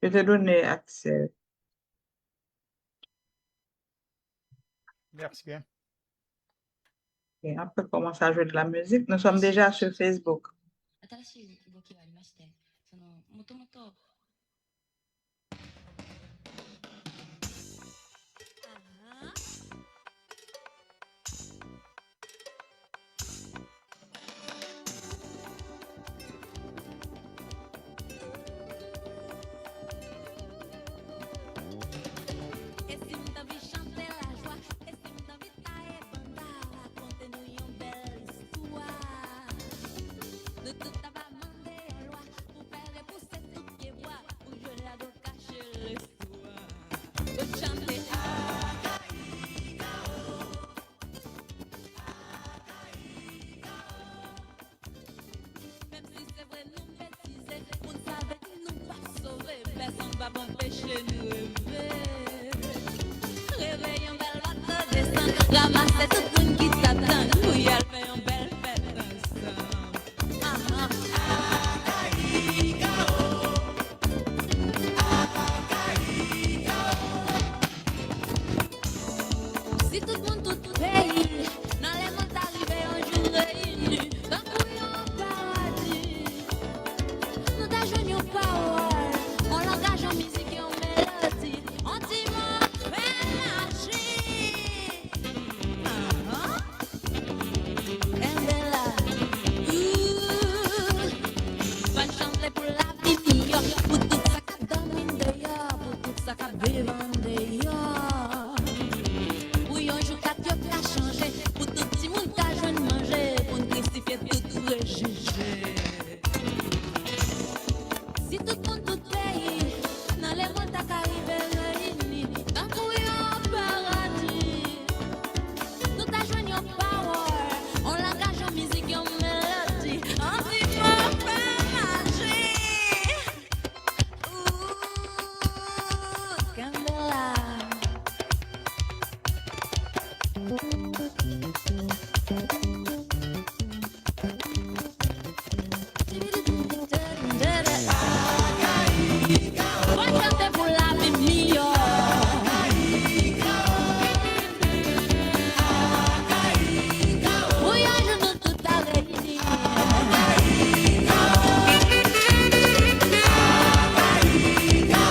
Je t'ai donné accès. Merci bien. Et on peut commencer à jouer de la musique. Nous sommes déjà sur Facebook. 新しい動きがありまして、もともと Ramasse tout le monde qui t'attend, pour y aller faire une belle fête ensemble. Si tout le monde, tout pays, dans les mondes arrivés un jour réunis, dans couillon paradis, nous t'ajoignons power, on langage en musique et en mélodie, on dimanche fait marcher. Bonne chance pour la vie, pour tout ça qu'a dormi dehors, pour tout ça qu'a vécu dehors. Pour un jour qu'a Dieu qu'a changé, pour tout petit monde qu'a jeune manger, pour nous crucifier tout préjugé. Si tout le monde, tout pays, dans les mondes arrivés réunis, dans couillon paradis, nous t'ajoignons power, on langage en musique et en mélodie, on dit mon fait magie. Ouh, Candela. Bonne chance pour la vie meilleure. Oui, un jour nous tout à réunir.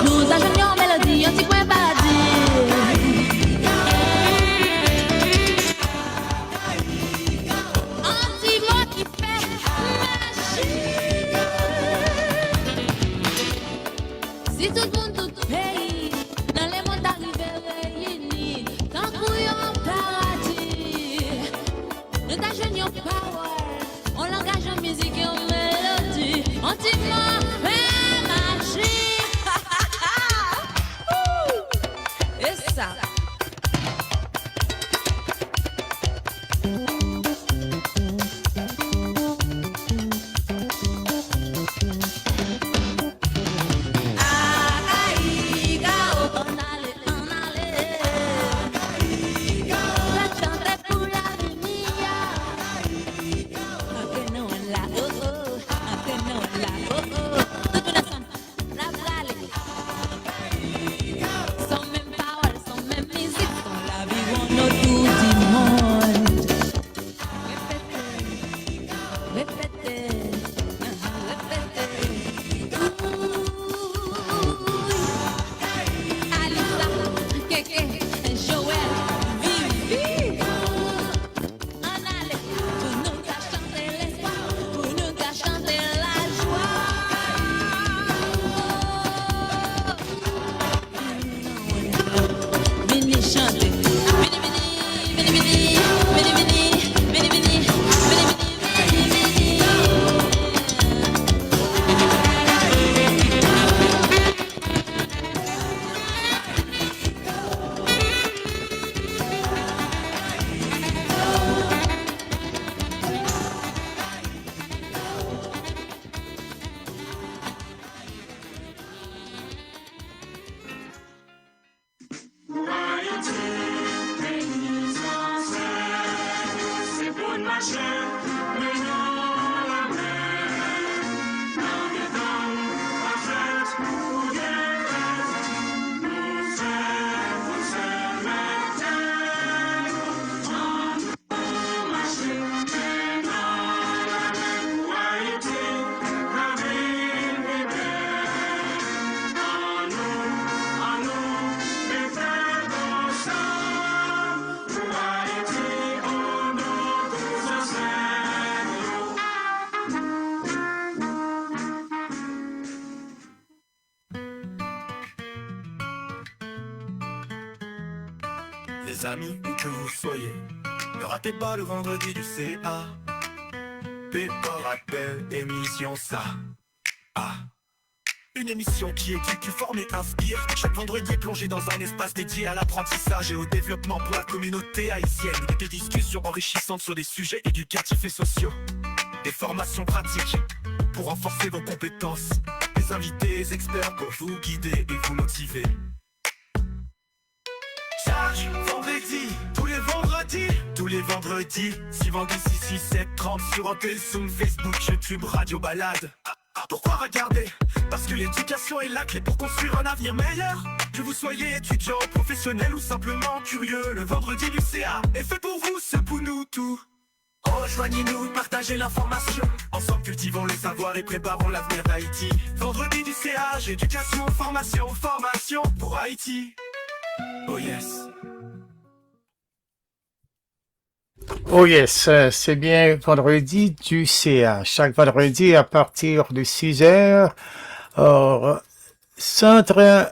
Nous ajoignons mélodie, un petit coin paradis. Un petit mot qui fait magie. Si tout le monde, tout pays, dans les mondes arrivés réunis, dans couillon paradis, nous t'ajoignons power, on langage en musique et en mélodie, on dit moi fait magie. Ouh, et ça. On allait, la chanter pour la lumière. Que non là, oh oh, que non là, oh oh. Tout le monde la vallée. Sans même parole, sans même musique, sans la vie on a tout du monde. Répétez, répétez. Alissa, Kéké, Joël, Vivi. On allait pour nous qu'a chanter l'espoir, pour nous qu'a chanter la joie. Vini chanter, vini, vini, vini, vini, vini, vini, vini, vini, vini, vini, vini. C'est pour une machine, mais non la mer. Dans les temps, en fait, ou bien les amis, où que vous soyez. Ne ratez pas le vendredi du CA. Pépa rappelle, émission ça. Ah. Une émission qui éduque, forme et inspire. Chaque vendredi plongé dans un espace dédié à l'apprentissage et au développement pour la communauté haïtienne. Des discussions enrichissantes sur des sujets éducatifs et sociaux. Des formations pratiques pour renforcer vos compétences. Des invités experts pour vous guider et vous motiver. Chaque vendredi, tous les vendredis, 6 vendredis, 6, 7, 30 sur Antenne, Zoom, Facebook, YouTube, Radio Balade. Pourquoi regarder? Parce que l'éducation est la clé pour construire un avenir meilleur. Que vous soyez étudiant, professionnel ou simplement curieux, le vendredi du CA est fait pour vous, c'est pour nous tout. Rejoignez-nous, partagez l'information. Ensemble cultivons les savoirs et préparons l'avenir d'Haïti. Vendredi du CA, éducation, formation pour Haïti. Oh yes. Oh yes, c'est bien vendredi du CA. Chaque vendredi à partir de 6 heures, Centre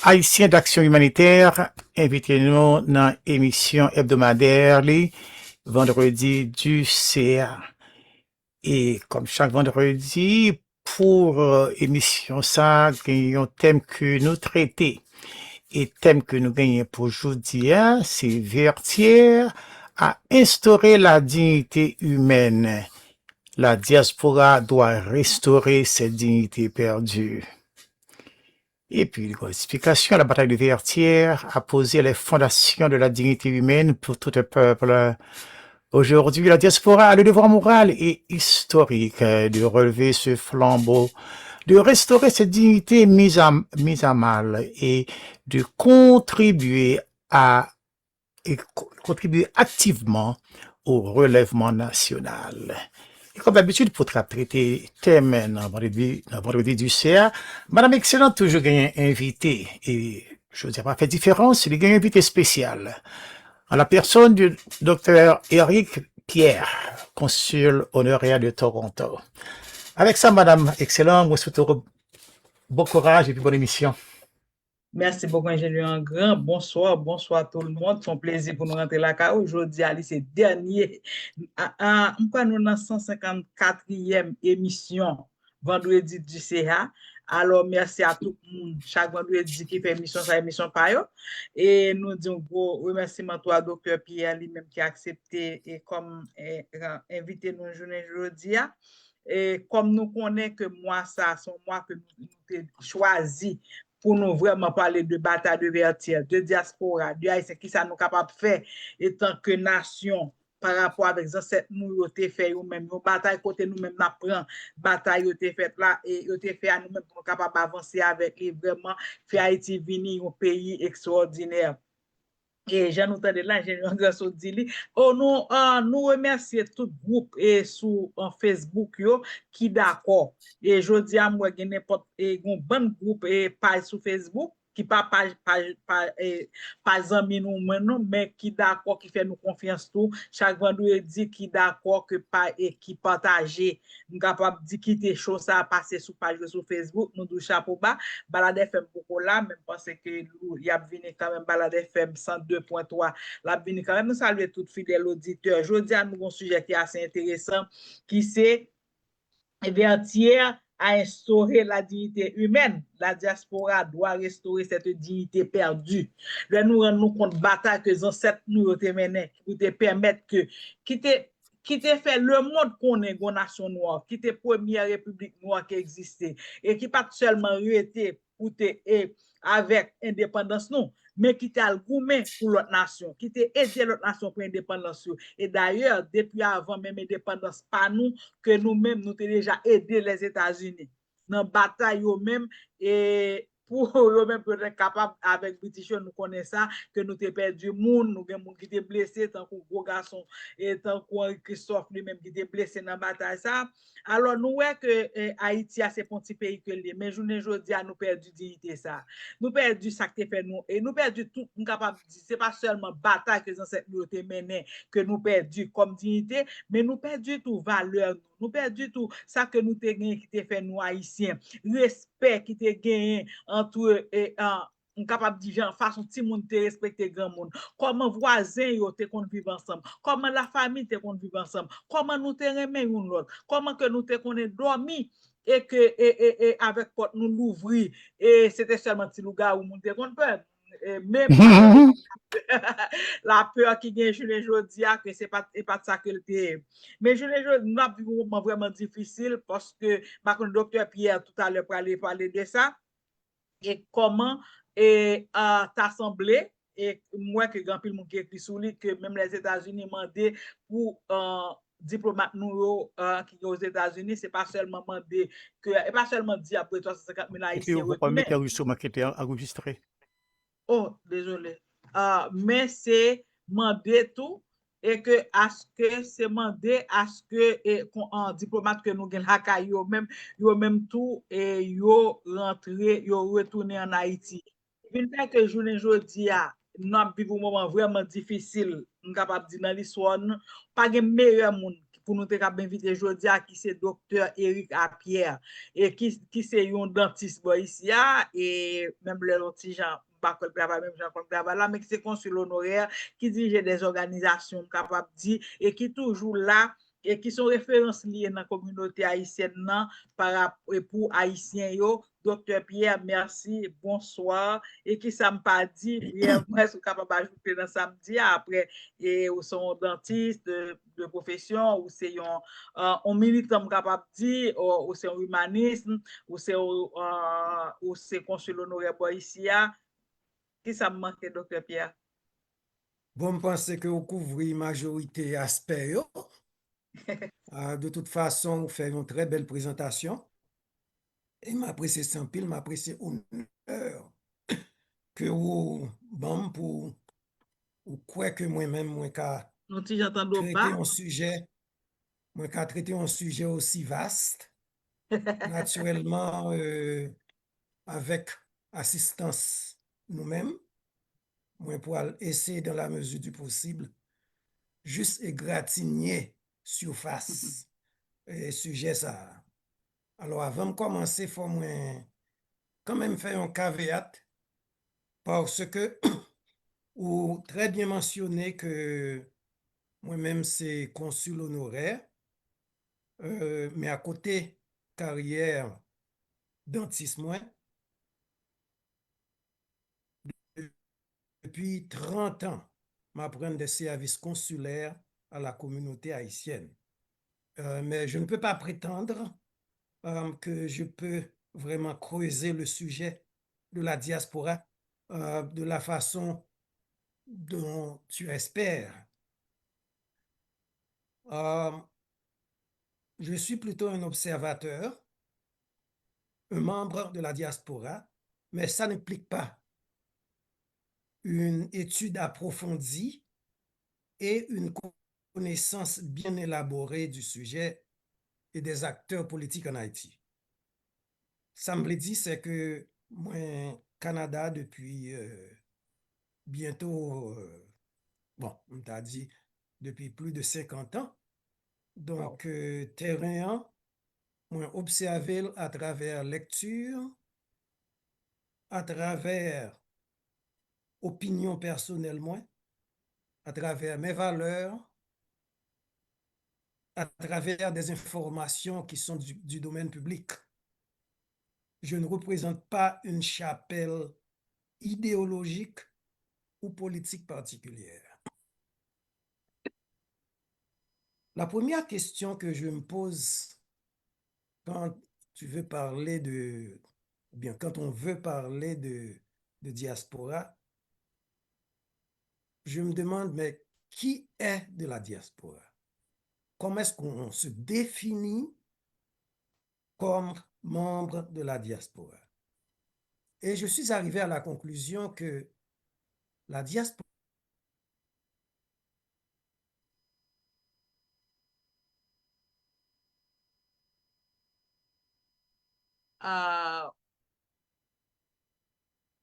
haïtien d'action humanitaire, invitez-nous dans l'émission hebdomadaire, les vendredi du CA. Et comme chaque vendredi, pour émission ça, il y a un thème que nous traitons. Et thème que nous gagnons pour aujourd'hui, c'est Vertière à instaurer la dignité humaine. La diaspora doit restaurer cette dignité perdue. Et puis, l'explication, la bataille de Vertière a posé les fondations de la dignité humaine pour tout un peuple. Aujourd'hui, la diaspora a le devoir moral et historique de relever ce flambeau, de restaurer cette dignité mise à mal et de contribuer activement au relèvement national. Et comme d'habitude, pour traiter thème dans vendredi du CA, Madame Excellente toujours gagné invité et je veux dire pas fait différence, il a invité spécial. En la personne du docteur Éric Pierre, consul honoraire de Toronto. Avec ça, Madame Excellente, je vous souhaite bon courage et puis bonne émission. Merci beaucoup, ingénieur en grand. Bonsoir tout le monde. C'est un plaisir pour nous rentrer là. Aujourd'hui, c'est dernier. Nous sommes dans 154e émission, vendredi du CA. Alors, merci à tout le monde. Chaque vendredi qui fait émission par eux. Et nous disons un gros remerciement à toi, docteur Pierre, lui-même qui a accepté et comme invité nous aujourd'hui. Et comme nous connaissons que moi, ça, c'est moi que nous avons choisi pour nous vraiment parler de bataille de Vertière, de diaspora, de Haïtien, qui ça nous capable de faire étant que nation par rapport avec cette nous avons fait nous-mêmes, nos batailles côté nous-mêmes n'apprend, bataille ont été faite là et ont été fait à nous-mêmes pour nous capable d'avancer avec et vraiment faire Haïti venir un pays extraordinaire. Et j'en entends de là, j'ai un grand saut dit nous remercions tout groupe et sur Facebook yo qui d'accord. Et je dis à moi qu'il n'importe un bon groupe et page sur Facebook qui pas amis nous maintenant mais qui d'accord qui fait nous confiance tout chaque vendredi qui d'accord que pas et qui partager nous capable de quitter chose ça passer sur page sur Facebook nous du chapeau bas Balade FM beaucoup là même parce que il y a venu quand même Balade FM 102.3 la venu quand même nous saluer tout fidèle auditeur aujourd'hui à nous un sujet qui est assez intéressant qui c'est Vertière à instaurer la dignité humaine. La diaspora doit restaurer cette dignité perdue. Là, nous rendons compte bataille que les ancêtres nous ont mené pour te permettre que qui te fait le monde qu'on est une nation noire, qui était première république noire qui existait et qui pas seulement été pour te avec indépendance non mais qui t'a goumé pour l'autre nation, qui t'a aidé l'autre nation pour l'indépendance. Et d'ailleurs, depuis avant même indépendance, pas nous, que nous-mêmes, nous t'ai déjà aidé les États-Unis. Dans la bataille, eux-mêmes, et pour eux-mêmes, pour être capable, avec British, nous connaissons ça, que nous t'ai perdu monde, nous avons qui t'ai blessé, tant qu'on gros garçon, et tant qu'on Christophe lui-même qui t'ai blessé dans la bataille, ça. Alors, nous voyons que Haïti a ses petits pays que les, mais journée aujourd'hui, nous perdu dignité ça. Nous perdu ça que fait nous et nous perdu tout nous capable c'est pas seulement bataille que les ancêtres nous ont mené que nous perdu comme dignité mais nous perdu tout valeur nous perdu tout ça que nous t'ai gagné qui t'ai fait nous haïtiens respect qui t'ai gagné entre on capable de dire façon petit monde te respecter grand monde, comment voisin yo te kon vivre ensemble, comment la famille te kon vivre ensemble, comment nous te remet une l'autre, comment que nous te connaît dormi et que avec porte nous l'ouvrir et c'était seulement petit lugar où nous te kon peur. Mais malheureusement la peur qui gagne Julien Jodia que c'est pas ça que le mais Julien Jodia nous a vécu un moment vraiment difficile parce que par contre docteur Pierre tout à l'heure pour aller parler de ça et comment t'assemblée et moi que grand pile moun qui écrit sur lui que même les États-Unis mandé pour diplomate nous qui aux États-Unis c'est pas seulement mandé que et pas seulement dit après 350 000 Et puis, haïtiens vous pouvez mettre retourner. Rousseau qui était enregistré. Oh, désolé. Mais c'est mandé tout et que à ce que c'est mandé à ce que en diplomate que nous gagne haka yo même tout et yo rentré yo retourné en Haïti. Une fois que journée jodi a nous avons vécu un moment vraiment difficile, nous capable dire dans l'histoire pas de meilleur monde pour nous te capable inviter jodi a qui c'est docteur Eric Apierre et qui c'est un dentiste ici et même le petit Jean pas que le même Jean Paul là mais c'est consul honoraire qui dirige des organisations capable dire et qui toujours là et qui sont références liées dans la communauté haïtienne pour haïtiens yo. Docteur Pierre, merci, bonsoir. Et qui ça me pas dit, brièvement, est-ce que capable d'ajouter dans samedi après, et ou son dentiste de profession, ou c'est un militant capable de dire, ou c'est un humanisme, ou c'est consul honoraire ici, qui ça me manque, docteur Pierre? Bon, je pense que vous couvrez majorité aspect. De toute façon, vous faites une très belle présentation. Et m'apprécie sans pile, m'apprécie honneur que vous, bon, pour quoi que moi-même, moi, qu'à Nous j'entends traiter pas. un sujet, moi, qu'à traiter un sujet aussi vaste, naturellement, avec assistance nous-mêmes, moi, pour essayer, dans la mesure du possible, juste égratigner surface et sujet ça. Alors, avant de commencer, il faut quand même faire un caveat parce que ou très bien mentionné que moi-même c'est consul honoraire, mais à côté carrière dentiste moi, depuis 30 ans, m'apprendre des services consulaires à la communauté haïtienne. Mais je ne peux pas prétendre que je peux vraiment creuser le sujet de la diaspora de la façon dont tu espères. Je suis plutôt un observateur, un membre de la diaspora, mais ça n'implique pas une étude approfondie et une connaissance bien élaborée du sujet et des acteurs politiques en Haïti. Ça me dit, c'est que moi, Canada, depuis bientôt, bon, on t'a dit, depuis plus de 50 ans. Donc, terrain, moi, observé à travers lecture, à travers opinion personnelle, moi, à travers mes valeurs, à travers des informations qui sont du domaine public. Je ne représente pas une chapelle idéologique ou politique particulière. La première question que je me pose quand tu veux parler quand on veut parler de diaspora, je me demande, mais qui est de la diaspora? Comment est-ce qu'on se définit comme membre de la diaspora? Et je suis arrivé à la conclusion que la diaspora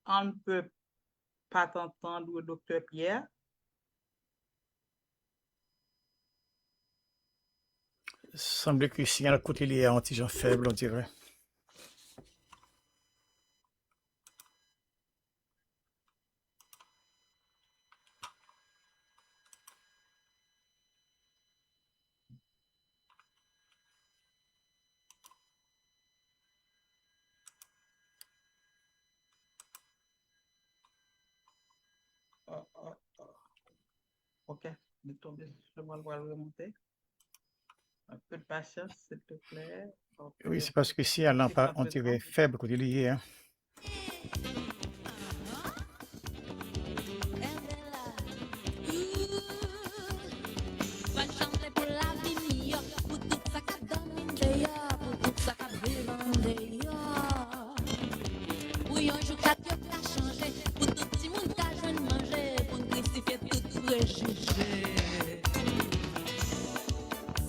On ne peut pas t'entendre, docteur Pierre. Semble que si à côté il est un petit genre faible, on dirait. de tomber sur le remonter. Un peu de patience, s'il te plaît. Oui, c'est parce que si la lampe a un tiré faible côté lié, hein. Va chanter pour la vie meilleure, pour tout ça qu'a donné d'ailleurs, pour tout ça qu'a vécu d'ailleurs. Oui, un jour qu'a changé, pour tout petit monde qu'a jeune manger, pour crucifier tout préjugé.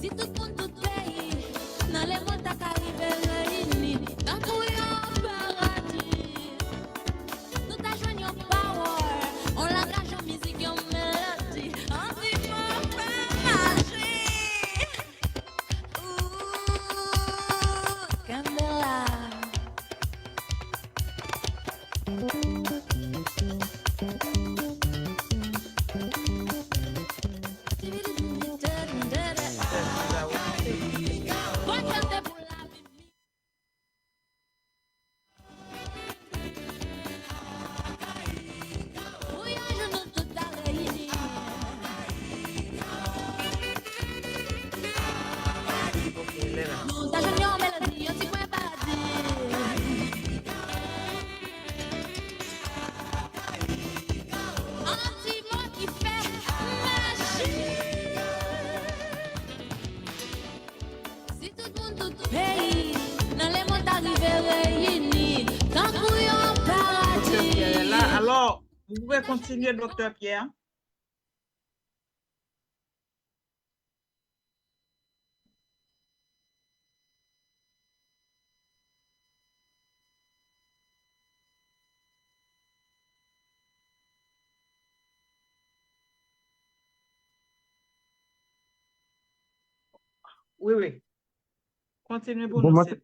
Si tout le monde tout pays, dans les mondes qu'arrivé réunis, dans tout un paradis, nous t'a joigné en power, on langage en musique et en mélodie, en vivant magie. Candela. Va chanter pour la vie. Oui, un jour nous tout à réunis. Nous t'a joigné en mélodie, un petit coin paradis. Un petit mot qui fait magie. Si tout le monde, tout pays, dans les mondes arrivés réunis, tant couillon Docteur Pierre est paradis. là. Alors, vous pouvez continuer, docteur Pierre. Oui, oui. Continuez pour Vous nous. m'ent- C'est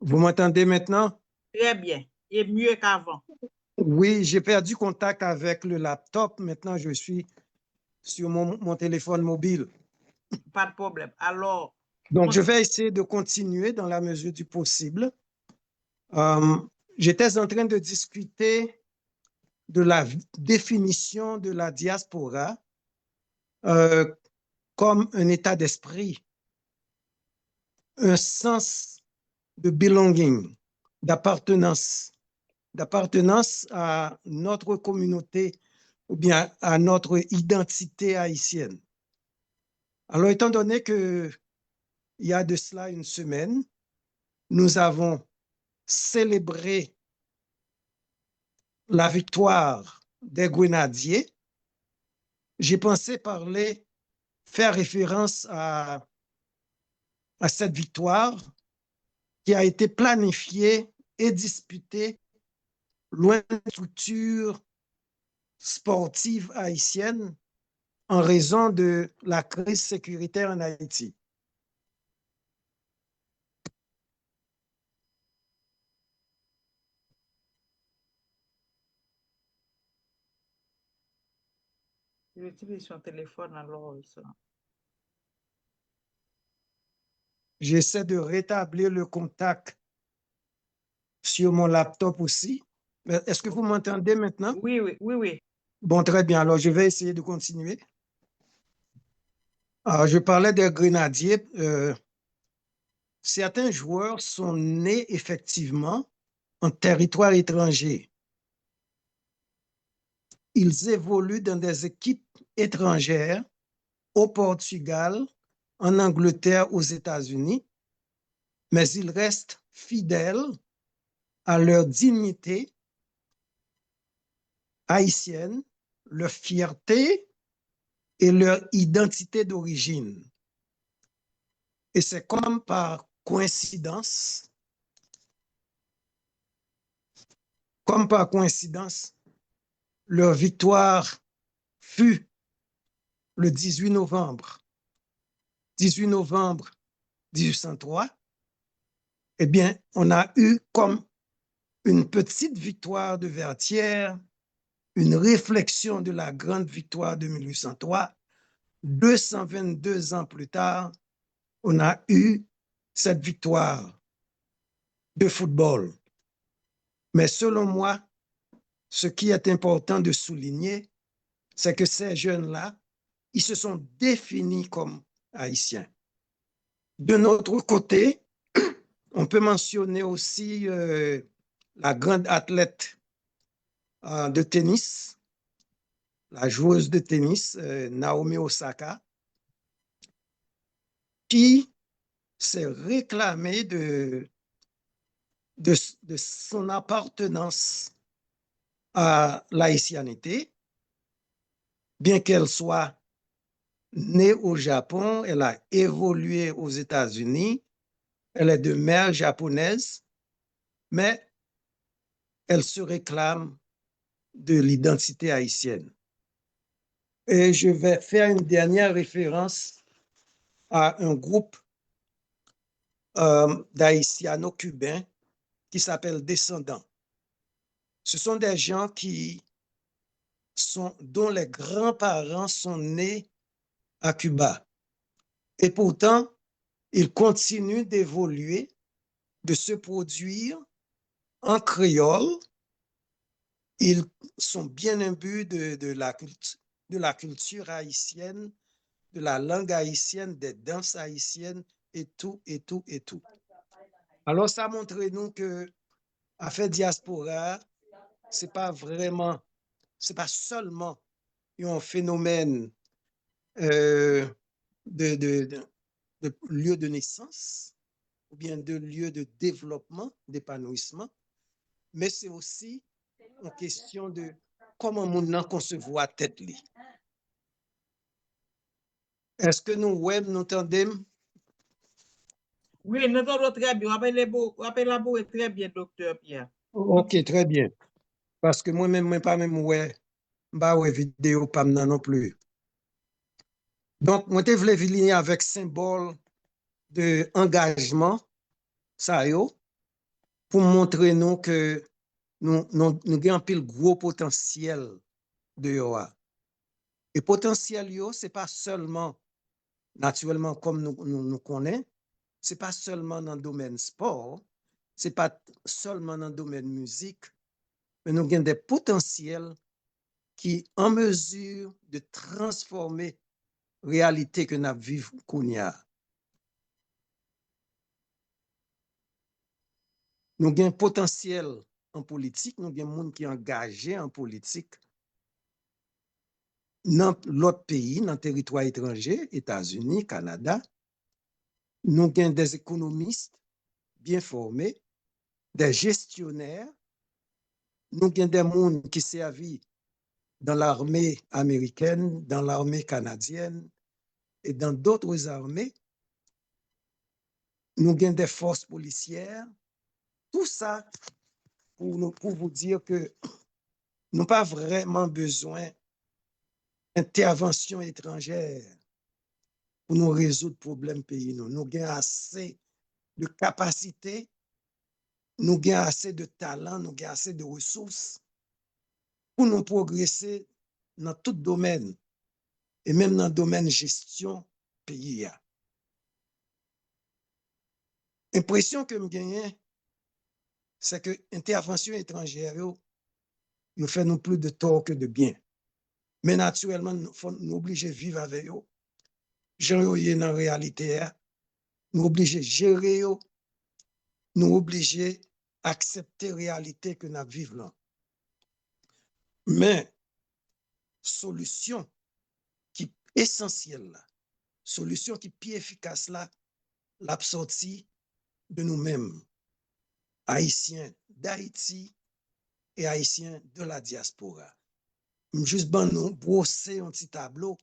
vous m'entendez maintenant? très bien. Et mieux qu'avant. Oui, j'ai perdu contact avec le laptop. Maintenant, je suis sur mon téléphone mobile. Pas de problème. Alors, Donc, je vais essayer de continuer dans la mesure du possible. J'étais en train de discuter de la définition de la diaspora comme un état d'esprit, un sens de belonging, d'appartenance à notre communauté ou bien à notre identité haïtienne. Alors, étant donné que il y a de cela une semaine, nous avons célébré la victoire des Grenadiers, j'ai pensé faire référence à cette victoire qui a été planifiée et disputée loin de structures sportives haïtiennes en raison de la crise sécuritaire en Haïti. il utilise son téléphone, alors ça. J'essaie de rétablir le contact sur mon laptop aussi. Est-ce que vous m'entendez maintenant? Oui, oui, oui, oui. Bon, très bien. Alors, je vais essayer de continuer. Alors, je parlais des Grenadiers. Certains joueurs sont nés effectivement en territoire étranger. Ils évoluent dans des équipes étrangères au Portugal, en Angleterre, aux États-Unis, mais ils restent fidèles à leur dignité haïtienne, leur fierté et leur identité d'origine. Et c'est comme par coïncidence, leur victoire fut le 18 novembre 1803. Eh bien, on a eu comme une petite victoire de Vertières, une réflexion de la grande victoire de 1803. 222 ans plus tard, on a eu cette victoire de football. Mais selon moi, ce qui est important de souligner, c'est que ces jeunes-là ils se sont définis comme haïtiens. De notre côté, on peut mentionner aussi la grande athlète de tennis, la joueuse de tennis, Naomi Osaka, qui s'est réclamée de son appartenance à l'haïtianité, bien qu'elle soit née au Japon, elle a évolué aux États-Unis, elle est de mère japonaise, mais elle se réclame de l'identité haïtienne. Et je vais faire une dernière référence à un groupe d'haïtiano-cubains qui s'appelle Descendants. Ce sont des gens dont les grands-parents sont nés à Cuba. Et pourtant, ils continuent d'évoluer, de se produire en créole. Ils sont bien imbus de la culture haïtienne, de la langue haïtienne, des danses haïtiennes et tout, et tout, et tout. Alors, ça montre nous que affaire diaspora, c'est pas seulement un phénomène de lieu de naissance ou bien de lieu de développement, d'épanouissement, mais c'est aussi une question de comment nous concevoir tête li. Est-ce que nous entendons? Oui, nous entendons très bien. On peut élaborer très bien, docteur Pierre. Ok, très bien. Parce que moi-même, pas même ouais vidéo pas non plus. Donc, moi, je voulais venir avec symbole de engagement, ça yo, pour montrer nous que nous avons un pile gros potentiel de yo. Et potentiel yo, c'est pas seulement naturellement comme nous connaissons, c'est pas seulement dans le domaine sport, c'est pas seulement dans le domaine musique, mais nous avons des potentiels qui en mesure de transformer réalité que nous vivons kounya. Nous avons un potentiel en politique, nous avons des gens qui sont engagés en politique dans l'autre pays, dans le territoire étranger, États-Unis, Canada. Nous avons des économistes bien formés, des gestionnaires, nous avons des gens qui servent dans l'armée américaine, dans l'armée canadienne et dans d'autres armées. Nous avons des forces policières. Tout ça pour vous dire que nous n'avons pas vraiment besoin d'intervention étrangère pour nous résoudre le problème pays. Nous avons assez de capacité, nous avons assez de talent, nous avons assez de ressources pour nous progresser dans tout domaine et même dans le domaine gestion pays. L'impression que je gagne, c'est que l'intervention étrangère, nous fait nous plus de tort que de bien. Mais naturellement, nous sommes obligés de vivre avec eux. Gérer dans la réalité, nous obligés de gérer, nous obligés d'accepter la réalité que nous vivons là. Mais, solution qui est essentielle là, solution qui est plus efficace là, l'absortie de nous-mêmes, Haïtiens d'Haïti et Haïtiens de la diaspora. Juste nous brosser un petit tableau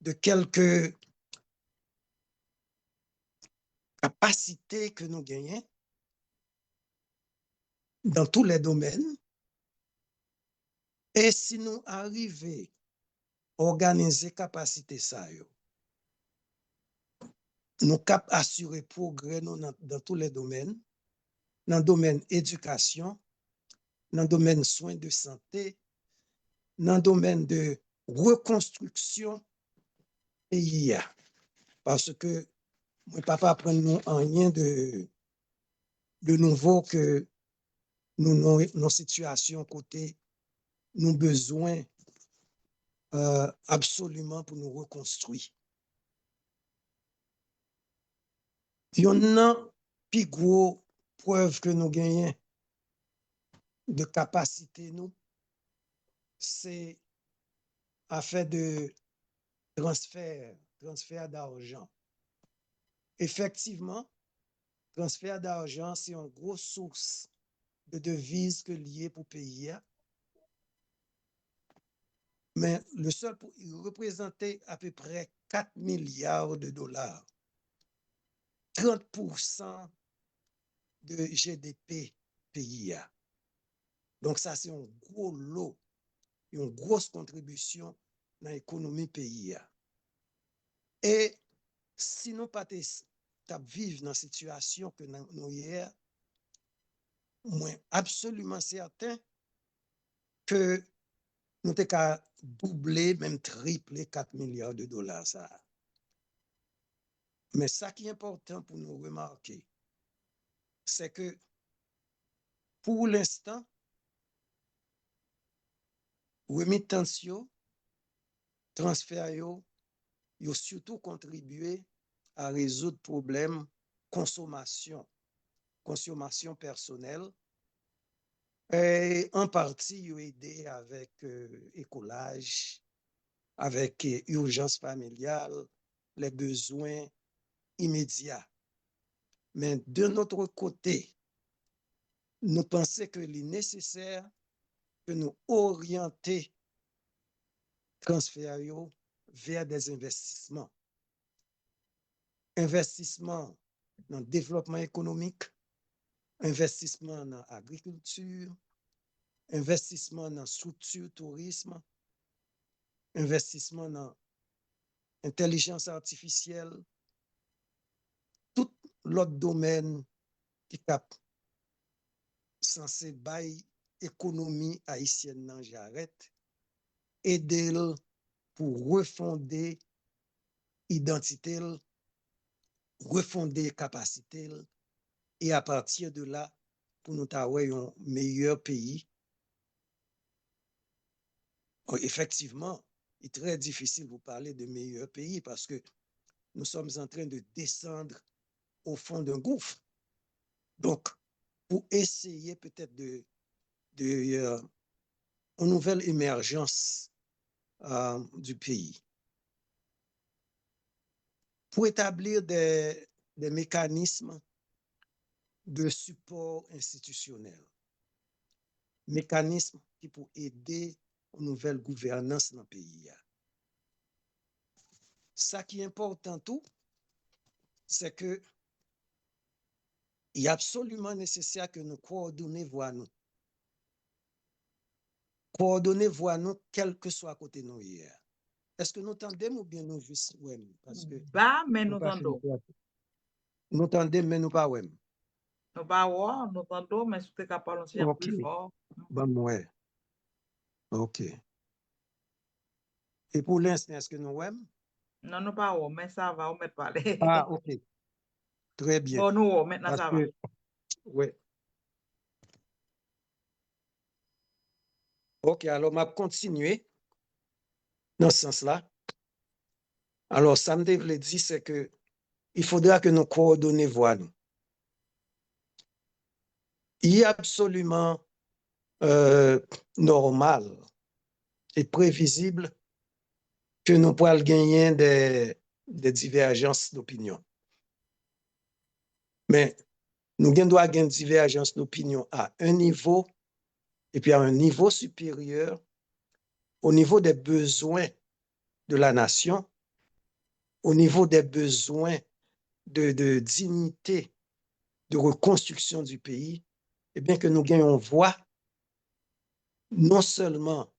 de quelques capacités que nous gagnons dans tous les domaines. Et si nous arrivons à organiser capacité ça, nous cap assurer progrès dans tous les domaines, dans le domaine éducation, dans le domaine soins de santé, dans le domaine de reconstruction pays. Parce que mon papa prend nous en rien de nouveau que nous nos situations côté nous besoin absolument pour nous reconstruire. Il y en a plus gros preuve que nous gagnons de capacité, nous, c'est affaire de transfert d'argent. Effectivement, transfert d'argent, c'est une grosse source de devises que lié pour pays. Mais le seul, il représentait à peu près 4 milliards de dollars. 30% de GDP pays. Donc ça, c'est un gros lot, une grosse contribution dans l'économie pays. Et si nous pas vivre dans la situation que nous hier, moi absolument certain que nous avons qu'à doubler, même tripler 4 milliards de dollars. Ça. Mais ça qui est important pour nous remarquer, c'est que pour l'instant, remittance, transfert, ont surtout contribué à résoudre problèmes consommation personnelle. Et en partie, ils ont aidé avec écolage, avec urgence familiale, les besoins immédiats. Mais de notre côté, nous pensons qu'il est nécessaire que nous orientions transferts vers des investissements. Investissement dans le développement économique, investissement dans l'agriculture, investissement dans la structure tourisme, investissement dans l'intelligence artificielle, tout l'autre domaine qui est censé bailler économie haïtienne dans j'arrête, aider pour refonder identité, refonder capacité, et à partir de là, pour nous avoir un meilleur pays. Effectivement, il est très difficile de vous parler de meilleur pays parce que nous sommes en train de descendre au fond d'un gouffre. Donc, pour essayer peut-être de une nouvelle émergence du pays, pour établir des mécanismes de support institutionnel, mécanismes qui pour aider une nouvelle gouvernance dans le pays. Ça qui est important tout, c'est que il est absolument nécessaire que nous coordonnions voix nous. Coordonner voix nous, quel que soit côté nous hier. Est-ce que nous entendons ou bien nous juste ouais, parce que bah, mais nous entendons. Nous entendons, mais nous pas ouais. Nous pas ouais, nous entendons, mais si tu es capable de parler plus fort. Bon, ouais. OK. Et pour l'instant, est-ce que nous aimons? Non, nous pas ouais, mais ça va, on met parler. Ah, OK. Très bien. Bon, nous, maintenant parce ça que, va. Oui. OK, alors, je vais continuer dans ce sens-là. Alors, ça me dit, c'est que il faudra que nous coordonnions voix nous. Il est absolument normal et prévisible que nous pourrions gagner des divergences d'opinion. Mais nous devons gagner des divergences d'opinion à un niveau et puis à un niveau supérieur, au niveau des besoins de la nation, au niveau des besoins de dignité, de reconstruction du pays, et bien que nous gagnons voix, non seulement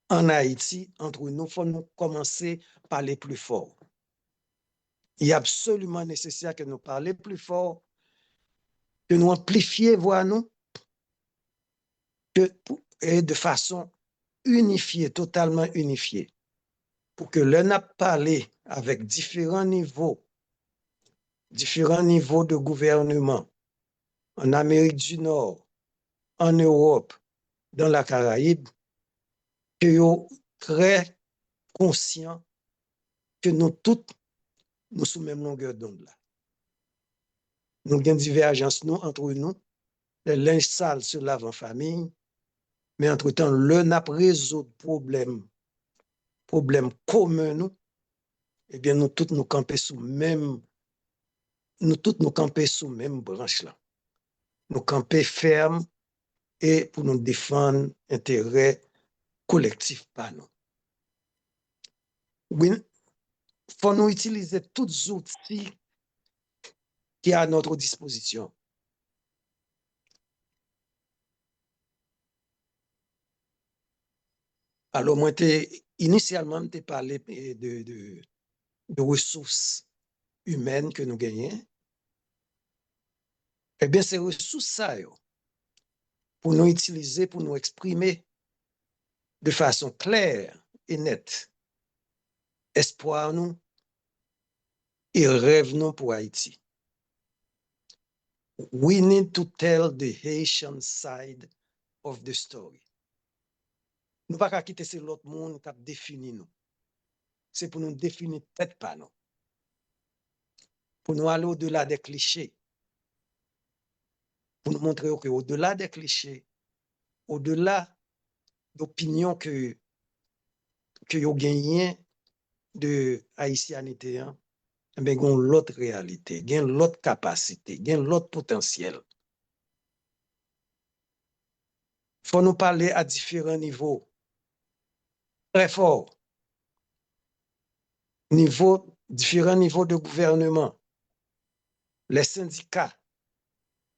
en Haïti, entre nous, il faut nous commencer par les plus forts. Il est absolument nécessaire que nous parlions plus fort, que nous amplifions voix nous, et de façon unifiée, totalement unifiée, pour que l'on a parlé avec différents niveaux de gouvernement, en Amérique du Nord, en Europe, dans la Caraïbe, que yo très conscient que nous toutes, nous sous même longueur d'onde là. Nous avons divergence nous entre nous, le linge sale se lave en famille, mais entre-temps, le n'a résoudre problème commun nous, eh bien, nous tous nous camper sous même, nous tous nous camper sous même branche là. Nous camper ferme et pour nous défendre intérêt collectif par nous. Oui, faut nous utiliser tous les outils qui sont à notre disposition. Alors, moi, initialement, je parlé de ressources humaines que nous gagnons. Eh bien, ces ressources, ça, pour nous utiliser, pour nous exprimer de façon claire et nette, espoir nous et rêve nous pour Haïti. We need to tell the Haitian side of the story. Nous ne pouvons pas quitter l'autre monde qui a défini nous. C'est pour nous définir tête pas nous. Pour nous aller au-delà des clichés. Pour nous montrer qu'au-delà des clichés, au-delà d'opinions que vous gagnez de haïtianité, hein, mais il y a l'autre réalité, il y a l'autre capacité, il y a l'autre potentiel. Il faut nous parler à différents niveaux, très forts. Différents niveaux de gouvernement, les syndicats,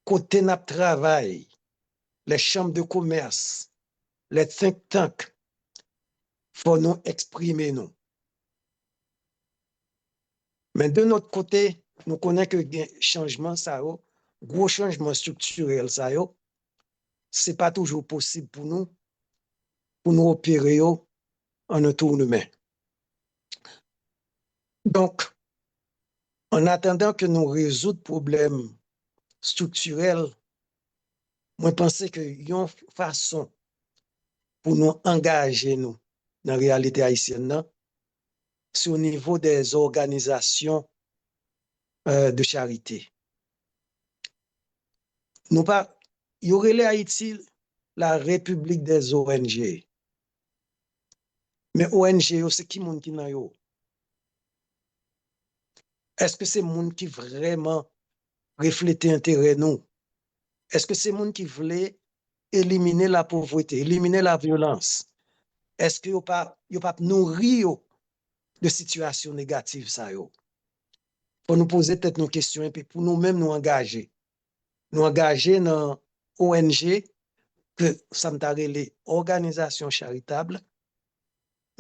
côté n'a travail, les chambres de commerce, les think tanks, il faut nous exprimer nous. Mais de notre côté, nous connaissons que le changement, ça, gros changement structurel, ça, ce n'est pas toujours possible pour nous opérer en un tour de main. Donc, en attendant que nous résoudre problèmes structurels, moi, je pense qu'il y a une façon pour nous engager nous dans la réalité haïtienne, c'est au niveau des organisations de charité. Il y aurait les Haïti la République des ONG. Mais ONG, c'est qui monde qui n'a yo? Est-ce que c'est monde qui vraiment reflète intérêt nous? Est-ce que c'est monde qui voulait éliminer la pauvreté, éliminer la violence? Est-ce que yo pas nourri de situations négatives ça yo? Pour nous poser peut-être nos questions et puis pour nous-mêmes nous engager. Nous engager dans ONG que ça me les organisations charitables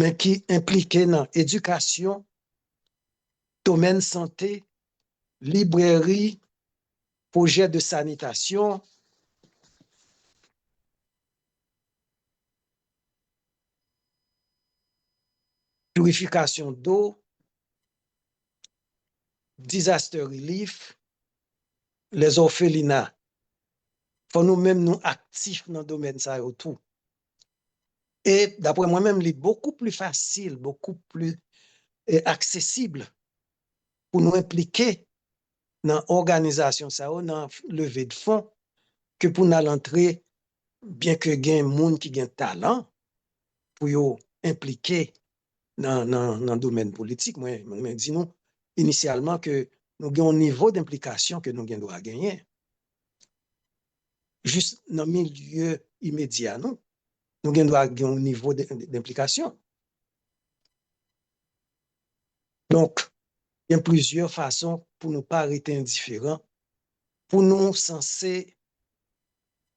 mais qui impliquent dans éducation, domaine santé, librairie, projet de sanitation, purification d'eau, disaster relief, les orphelinats. Faut nous-mêmes nous actifs dans le domaine ça tout. Et d'après moi-même, il est beaucoup plus facile, beaucoup plus accessible pour nous impliquer dans l'organisation ça, dans levée de fonds, que pour nous l'entrée, bien que il y ait un monde qui a un talent pour nous impliquer dans le domaine politique. Moi, dis nous initialement que nous avons un niveau d'implication que nous devons gagner. Juste dans le milieu immédiat, nous devons gagner un niveau d'implication. Donc, il y a plusieurs façons pour ne pas arrêter indifférents, pour nous censés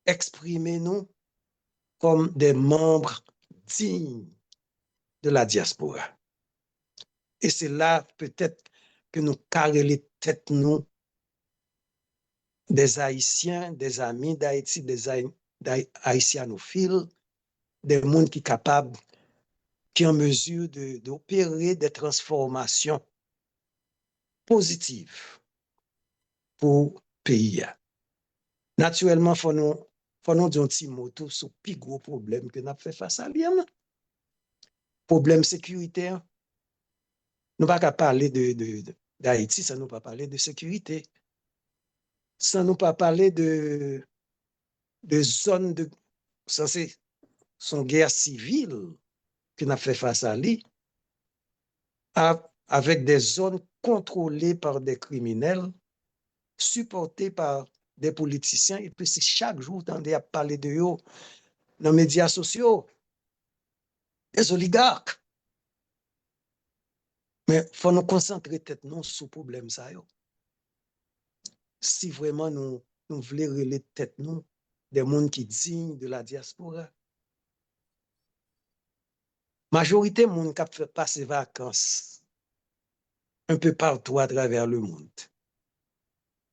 exprimer nous comme des membres dignes de la diaspora. Et c'est là peut-être que nous carrons les têtes nous des Haïtiens, des amis d'Haïti, des haïtianophiles, des gens qui sont capables, qui sont en mesure d'opérer des transformations positives pour le pays. Naturellement, il faut nous dire un petit mot sur le plus gros problème que nous avons fait face à lui. problème sécuritaire. Nous pas qu'à parler d'Haïti sans nous pas parler de sécurité, sans nous pas parler de zones de censées son guerre civile que nous fait face à lui, avec des zones contrôlées par des criminels, supportées par des politiciens, et puis c'est chaque jour on à parler de eux dans les médias sociaux, des oligarques. Mais il faut nous concentrer tête nous sur le problème ça yo. Si vraiment nous voulons relayer tête nous des gens qui dignes de la diaspora. Majorité de gens qui fait passer vacances un peu partout à travers le monde.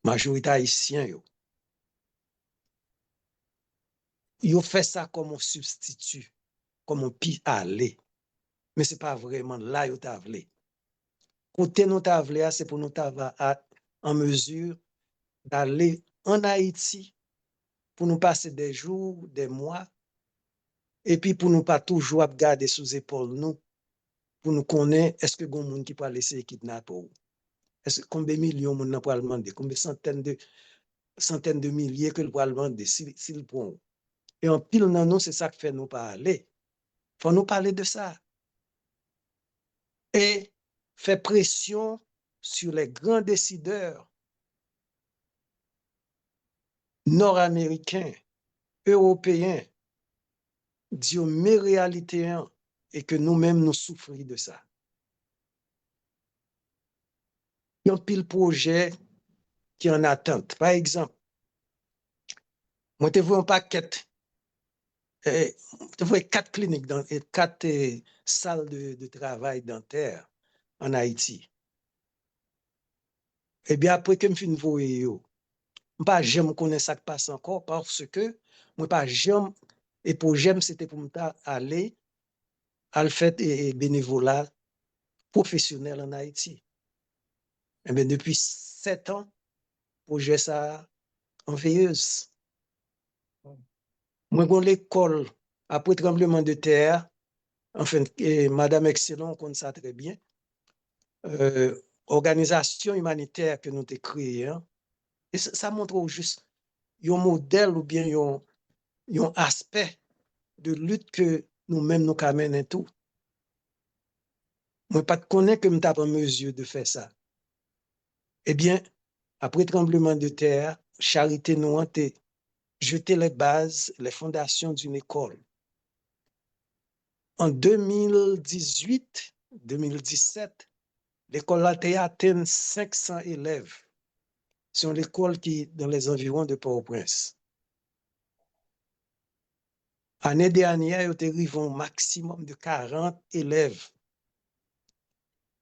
Majorité haïtien yo. Yo fait ça comme un substitut, comme un pi aller. Mais c'est pas vraiment là yo t'a vle. Côté nous t'a vle, c'est pour nous t'a en mesure d'aller en Haïti pour nous passer des jours, des mois, et puis pour nous pas toujours garder sous épaule nous, pour nous connaître est-ce que gon monde qui peut laisser kidnapper ou est-ce que combien de millions de monde pour demander, combien centaines de milliers que le pour demander s'il prend. Et en pile nan nous c'est ça qui fait nous parler. Faut nous parler de ça. Et faire pression sur les grands décideurs nord-américains, européens, dire mes réalités et que nous-mêmes nous souffrons de ça. Il y a un pile projet qui est en attente. Par exemple, moi, je vois un paquet, je vois 4 cliniques, 4 salles de travail dentaire en Haïti. Eh bien, après que je finis de voir, je ne pas jamais connaître ça qui passe encore parce que moi, pas jamais, et pour j'aime, c'était pour me aller à le fait et bénévolat professionnel en Haïti. Eh bien, depuis 7 ans, projet ça en veilleuse. Moi, dans l'école, après tremblement de terre, enfin, Madame Excellent, on connaît ça très bien, organisation humanitaire que nous avons créée, hein, et ça montre juste un modèle ou bien un aspect de lutte que nous-mêmes nous amènons tout. Moi, pas de connaître que nous avons en mesure de faire ça. Eh bien, après tremblement de terre, Charité nous a jeté les bases, les fondations d'une école. En 2018-2017, l'école a atteint 500 élèves. C'est une école qui est dans les environs de Port-au-Prince. L'année dernière, il y a eu un maximum de 40 élèves.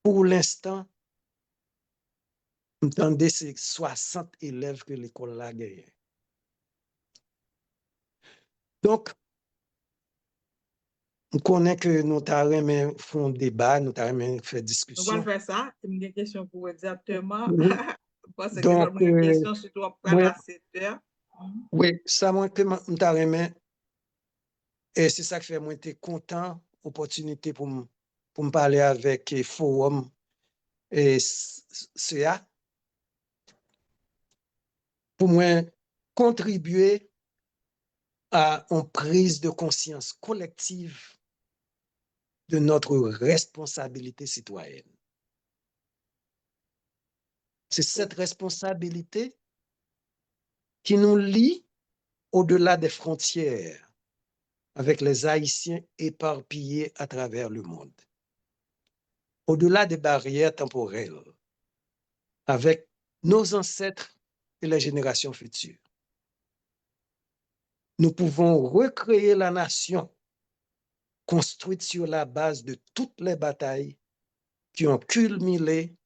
Pour l'instant, entendez, c'est 60 élèves que l'école a gagné. Donc, on connaît que nous avons fait un débat, nous avons fait discussion. On va faire ça. J'ai une question pour exactement. Oui. Parce que Donc, j'ai une question sur toi pour la 7 heures. Oui, ça moi que nous avons et c'est ça qui fait moi être content, opportunité pour me parler avec le forum et CA pour moi contribuer à une prise de conscience collective de notre responsabilité citoyenne. C'est cette responsabilité qui nous lie au-delà des frontières avec les Haïtiens éparpillés à travers le monde. Au-delà des barrières temporelles, avec nos ancêtres et les générations futures. Nous pouvons recréer la nation construite sur la base de toutes les batailles qui ont culminé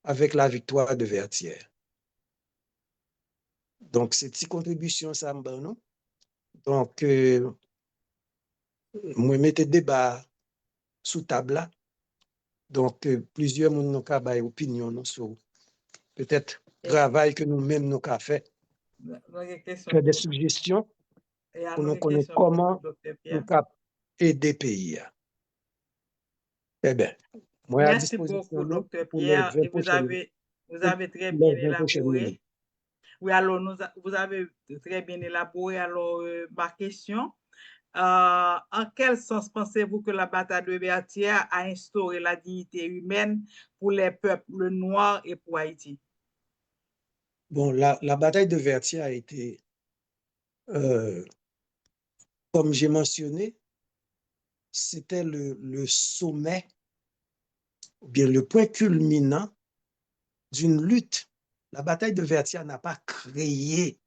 avec la victoire de Vertières. Donc, c'est une contribution, ça me nous. Donc, moi, mettez débat sous table là. Donc, plusieurs monde n'ont pas opinion sur peut-être travail que nous-mêmes nous avons fait. Faire des suggestions pour nous connaître comment nous avons aider le pays. Eh bien, moi à Merci disposition beaucoup, nous Dr. pour les Pierre, 20 et prochaines, vous pour avez très bien les 20 prochaines élaboré. minutes. Oui, alors vous avez très bien élaboré. Alors, ma question, en quel sens pensez-vous que la bataille de Vertières a instauré la dignité humaine pour les peuples noirs et pour Haïti? Bon, la bataille de Vertières a été, comme j'ai mentionné, c'était le sommet, ou bien le point culminant d'une lutte. La bataille de Vertières n'a pas créé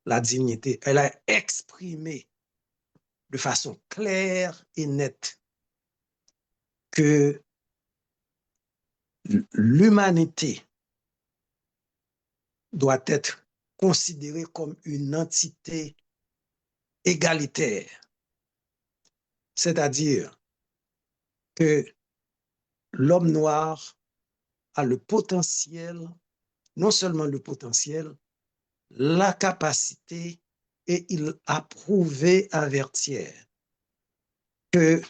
la dignité, elle a exprimé de façon claire et nette que l'humanité doit être considérée comme une entité égalitaire, c'est-à-dire que l'homme noir a le potentiel, non seulement le potentiel, la capacité, et il a prouvé à Vertières que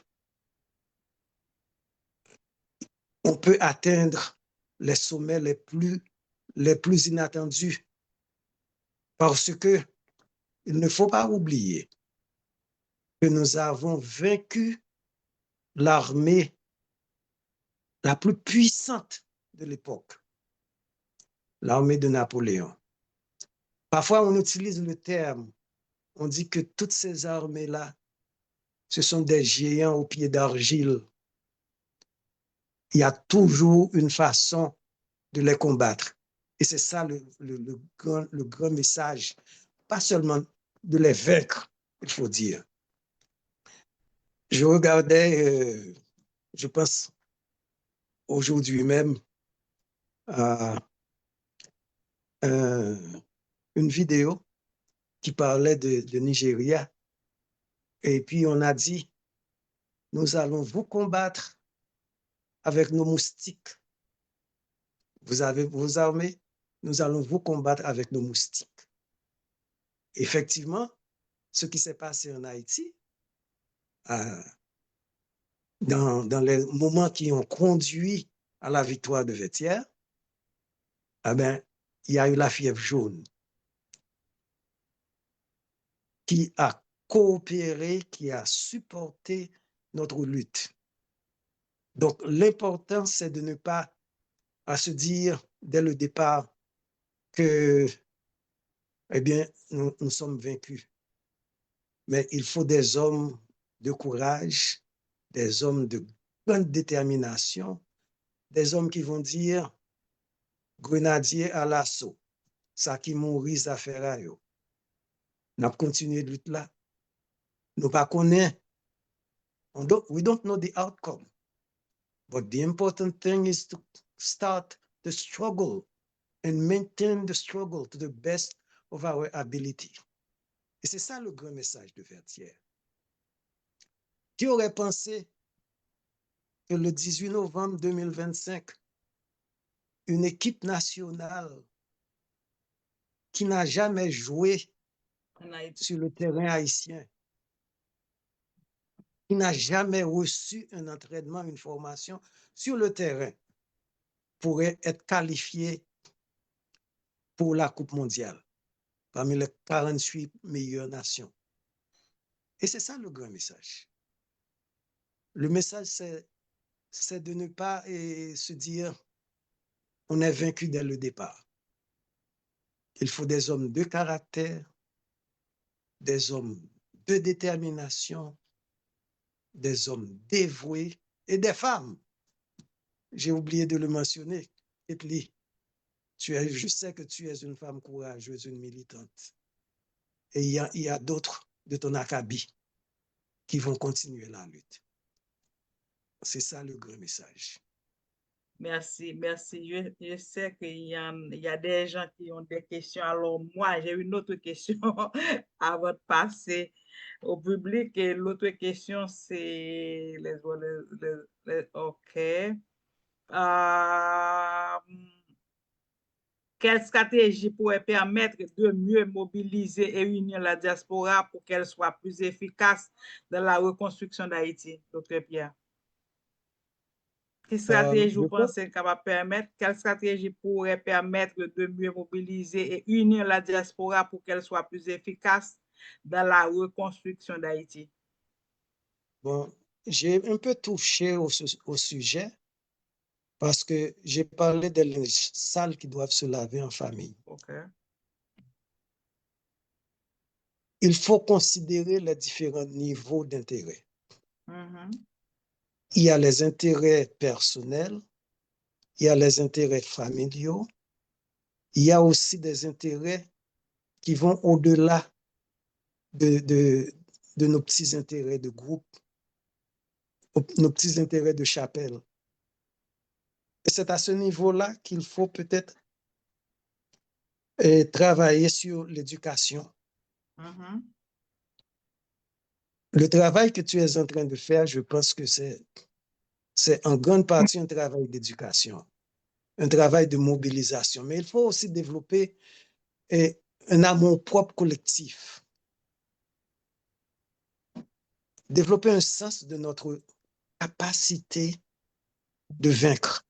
on peut atteindre les sommets les plus inattendus, parce que il ne faut pas oublier que nous avons vaincu l'armée la plus puissante de l'époque, l'armée de Napoléon. Parfois, on utilise le terme, on dit que toutes ces armées-là, ce sont des géants aux pieds d'argile. Il y a toujours une façon de les combattre. Et c'est ça le grand message, pas seulement de les vaincre, il faut dire. Je regardais, je pense aujourd'hui même, une vidéo qui parlait de Nigeria. Et puis on a dit, nous allons vous combattre avec nos moustiques. Vous avez vos armées, nous allons vous combattre avec nos moustiques. Effectivement, ce qui s'est passé en Haïti, dans les moments qui ont conduit à la victoire de Vertières, eh ben, il y a eu la fièvre jaune qui a coopéré, qui a supporté notre lutte. Donc, l'important, c'est de ne pas à se dire dès le départ que, eh bien, nous sommes vaincus. Mais il faut des hommes de courage, des hommes de grande détermination, des hommes qui vont dire grenadier à l'assaut, ça qui mourit, ça fait yo. Nous avons continué de lutte là. Nous pas connaissons. We don't know the outcome. But the important thing is to start the struggle and maintain the struggle to the best of our ability. Et c'est ça le grand message de Vertières. Qui aurait pensé que le 18 novembre 2025, une équipe nationale qui n'a jamais joué sur le terrain haïtien, qui n'a jamais reçu un entraînement, une formation sur le terrain, pourrait être qualifiée pour la Coupe mondiale, parmi les 48 meilleures nations. Et c'est ça le grand message. Le message, c'est de ne pas se dire on est vaincu dès le départ. Il faut des hommes de caractère, des hommes de détermination, des hommes dévoués et des femmes. J'ai oublié de le mentionner. Ketli, je sais que tu es une femme courageuse, une militante. Et il y a d'autres de ton acabit qui vont continuer la lutte. C'est ça le grand message. Merci, merci. Je sais qu'il y a des gens qui ont des questions. Alors, moi, j'ai une autre question avant de passer au public. Et l'autre question, c'est OK. Quelle stratégie pourrait permettre de mieux mobiliser et unir la diaspora pour qu'elle soit plus efficace dans la reconstruction d'Haïti, Dr. Pierre? Quelle stratégie Je vous pense, pensez capable permettre, quelle stratégie pourrait permettre de mieux mobiliser et unir la diaspora pour qu'elle soit plus efficace dans la reconstruction d'Haïti? bon, j'ai un peu touché au sujet parce que j'ai parlé des linges sales qui doivent se laver en famille. OK. Il faut considérer les différents niveaux d'intérêt. Mhm. Il y a les intérêts personnels, il y a les intérêts familiaux, il y a aussi des intérêts qui vont au-delà de, de, de nos petits intérêts de groupe, nos petits intérêts de chapelle. Et c'est à ce niveau-là qu'il faut peut-être travailler sur l'éducation. Mhm. Le travail que tu es en train de faire, je pense que c'est en grande partie un travail d'éducation, un travail de mobilisation. Mais il faut aussi développer un amour-propre collectif, développer un sens de notre capacité de vaincre,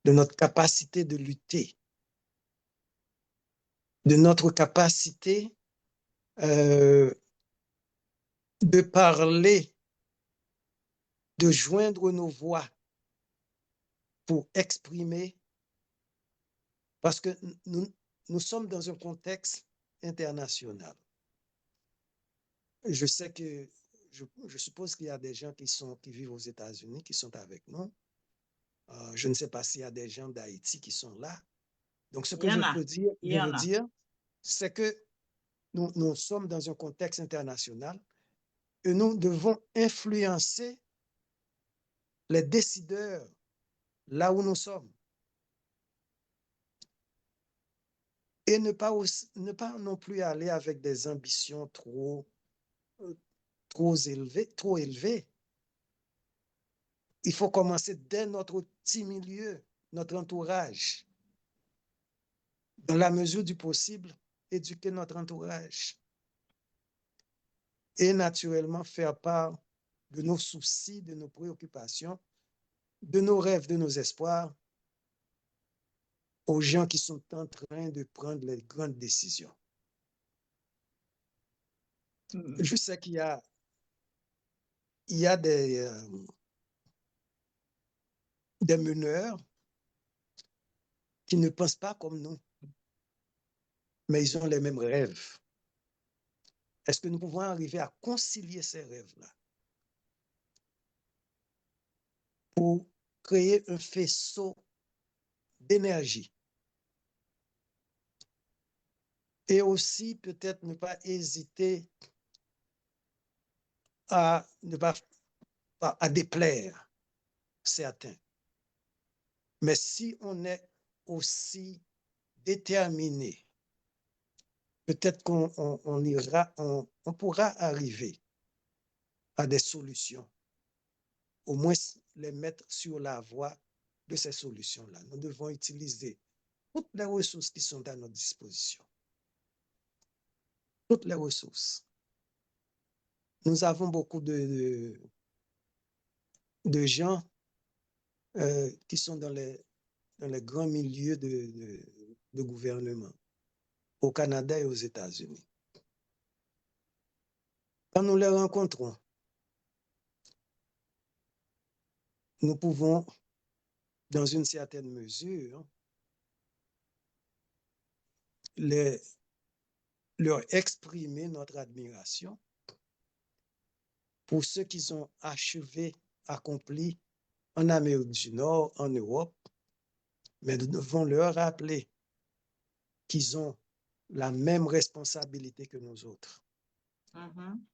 de notre capacité de lutter, de notre capacité euh, de parler, de joindre nos voix pour exprimer, parce que nous sommes dans un contexte international. Je sais que, je suppose qu'il y a des gens qui vivent aux États-Unis, qui sont avec nous. Je ne sais pas s'il y a des gens d'Haïti qui sont là. Donc, ce Il que y je en a. peux dire, Il je y veux en a. dire, c'est que nous sommes dans un contexte international et nous devons influencer les décideurs là où nous sommes. Et ne pas non plus aller avec des ambitions trop élevées. Il faut commencer dès notre petit milieu, notre entourage. Dans la mesure du possible, éduquer notre entourage. Et naturellement faire part de nos soucis, de nos préoccupations, de nos rêves, de nos espoirs aux gens qui sont en train de prendre les grandes décisions. Mhm. Je sais il y a des meneurs qui ne pensent pas comme nous, mais ils ont les mêmes rêves. Est-ce que nous pouvons arriver à concilier ces rêves-là pour créer un faisceau d'énergie et aussi peut-être ne pas hésiter à ne pas à déplaire certains. Mais si on est aussi déterminé, peut-être on pourra arriver à des solutions, au moins les mettre sur la voie de ces solutions-là. Nous devons utiliser toutes les ressources qui sont à notre disposition. Toutes les ressources. Nous avons beaucoup de gens qui sont dans les grands milieux de gouvernement, au Canada et aux États-Unis. Quand nous les rencontrons, nous pouvons, dans une certaine mesure, leur exprimer notre admiration pour ce qu'ils ont achevé, accompli en Amérique du Nord, en Europe, mais nous devons leur rappeler qu'ils ont la même responsabilité que nous autres, Mhm.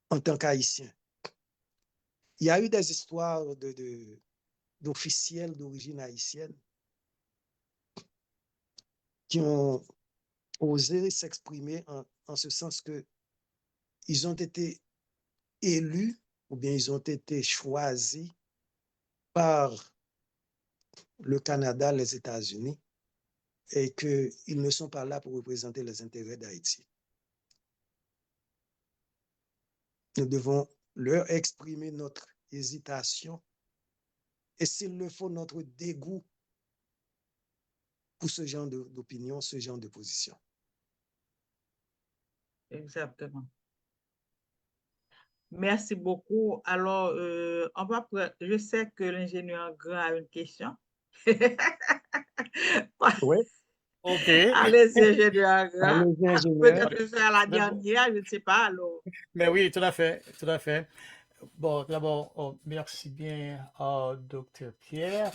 en tant qu'Haïtiens. Il y a eu des histoires d'officiels d'origine haïtienne qui ont osé s'exprimer en ce sens que ils ont été élus ou bien ils ont été choisis par le Canada, les États-Unis, et qu'ils ne sont pas là pour représenter les intérêts d'Haïti. Nous devons leur exprimer notre hésitation et s'il le faut, notre dégoût pour ce genre d'opinion, ce genre de position. Exactement. Merci beaucoup. Alors, je sais que l'ingénieur Grand a une question. Oui, OK. Allez-y, ingénieur Grand. allez-y, ingénieur. Peut-être que c'est la Mais bon, dernière, je ne sais pas. Alors, mais oui, tout à fait, tout à fait. Bon, d'abord, merci bien, docteur Pierre.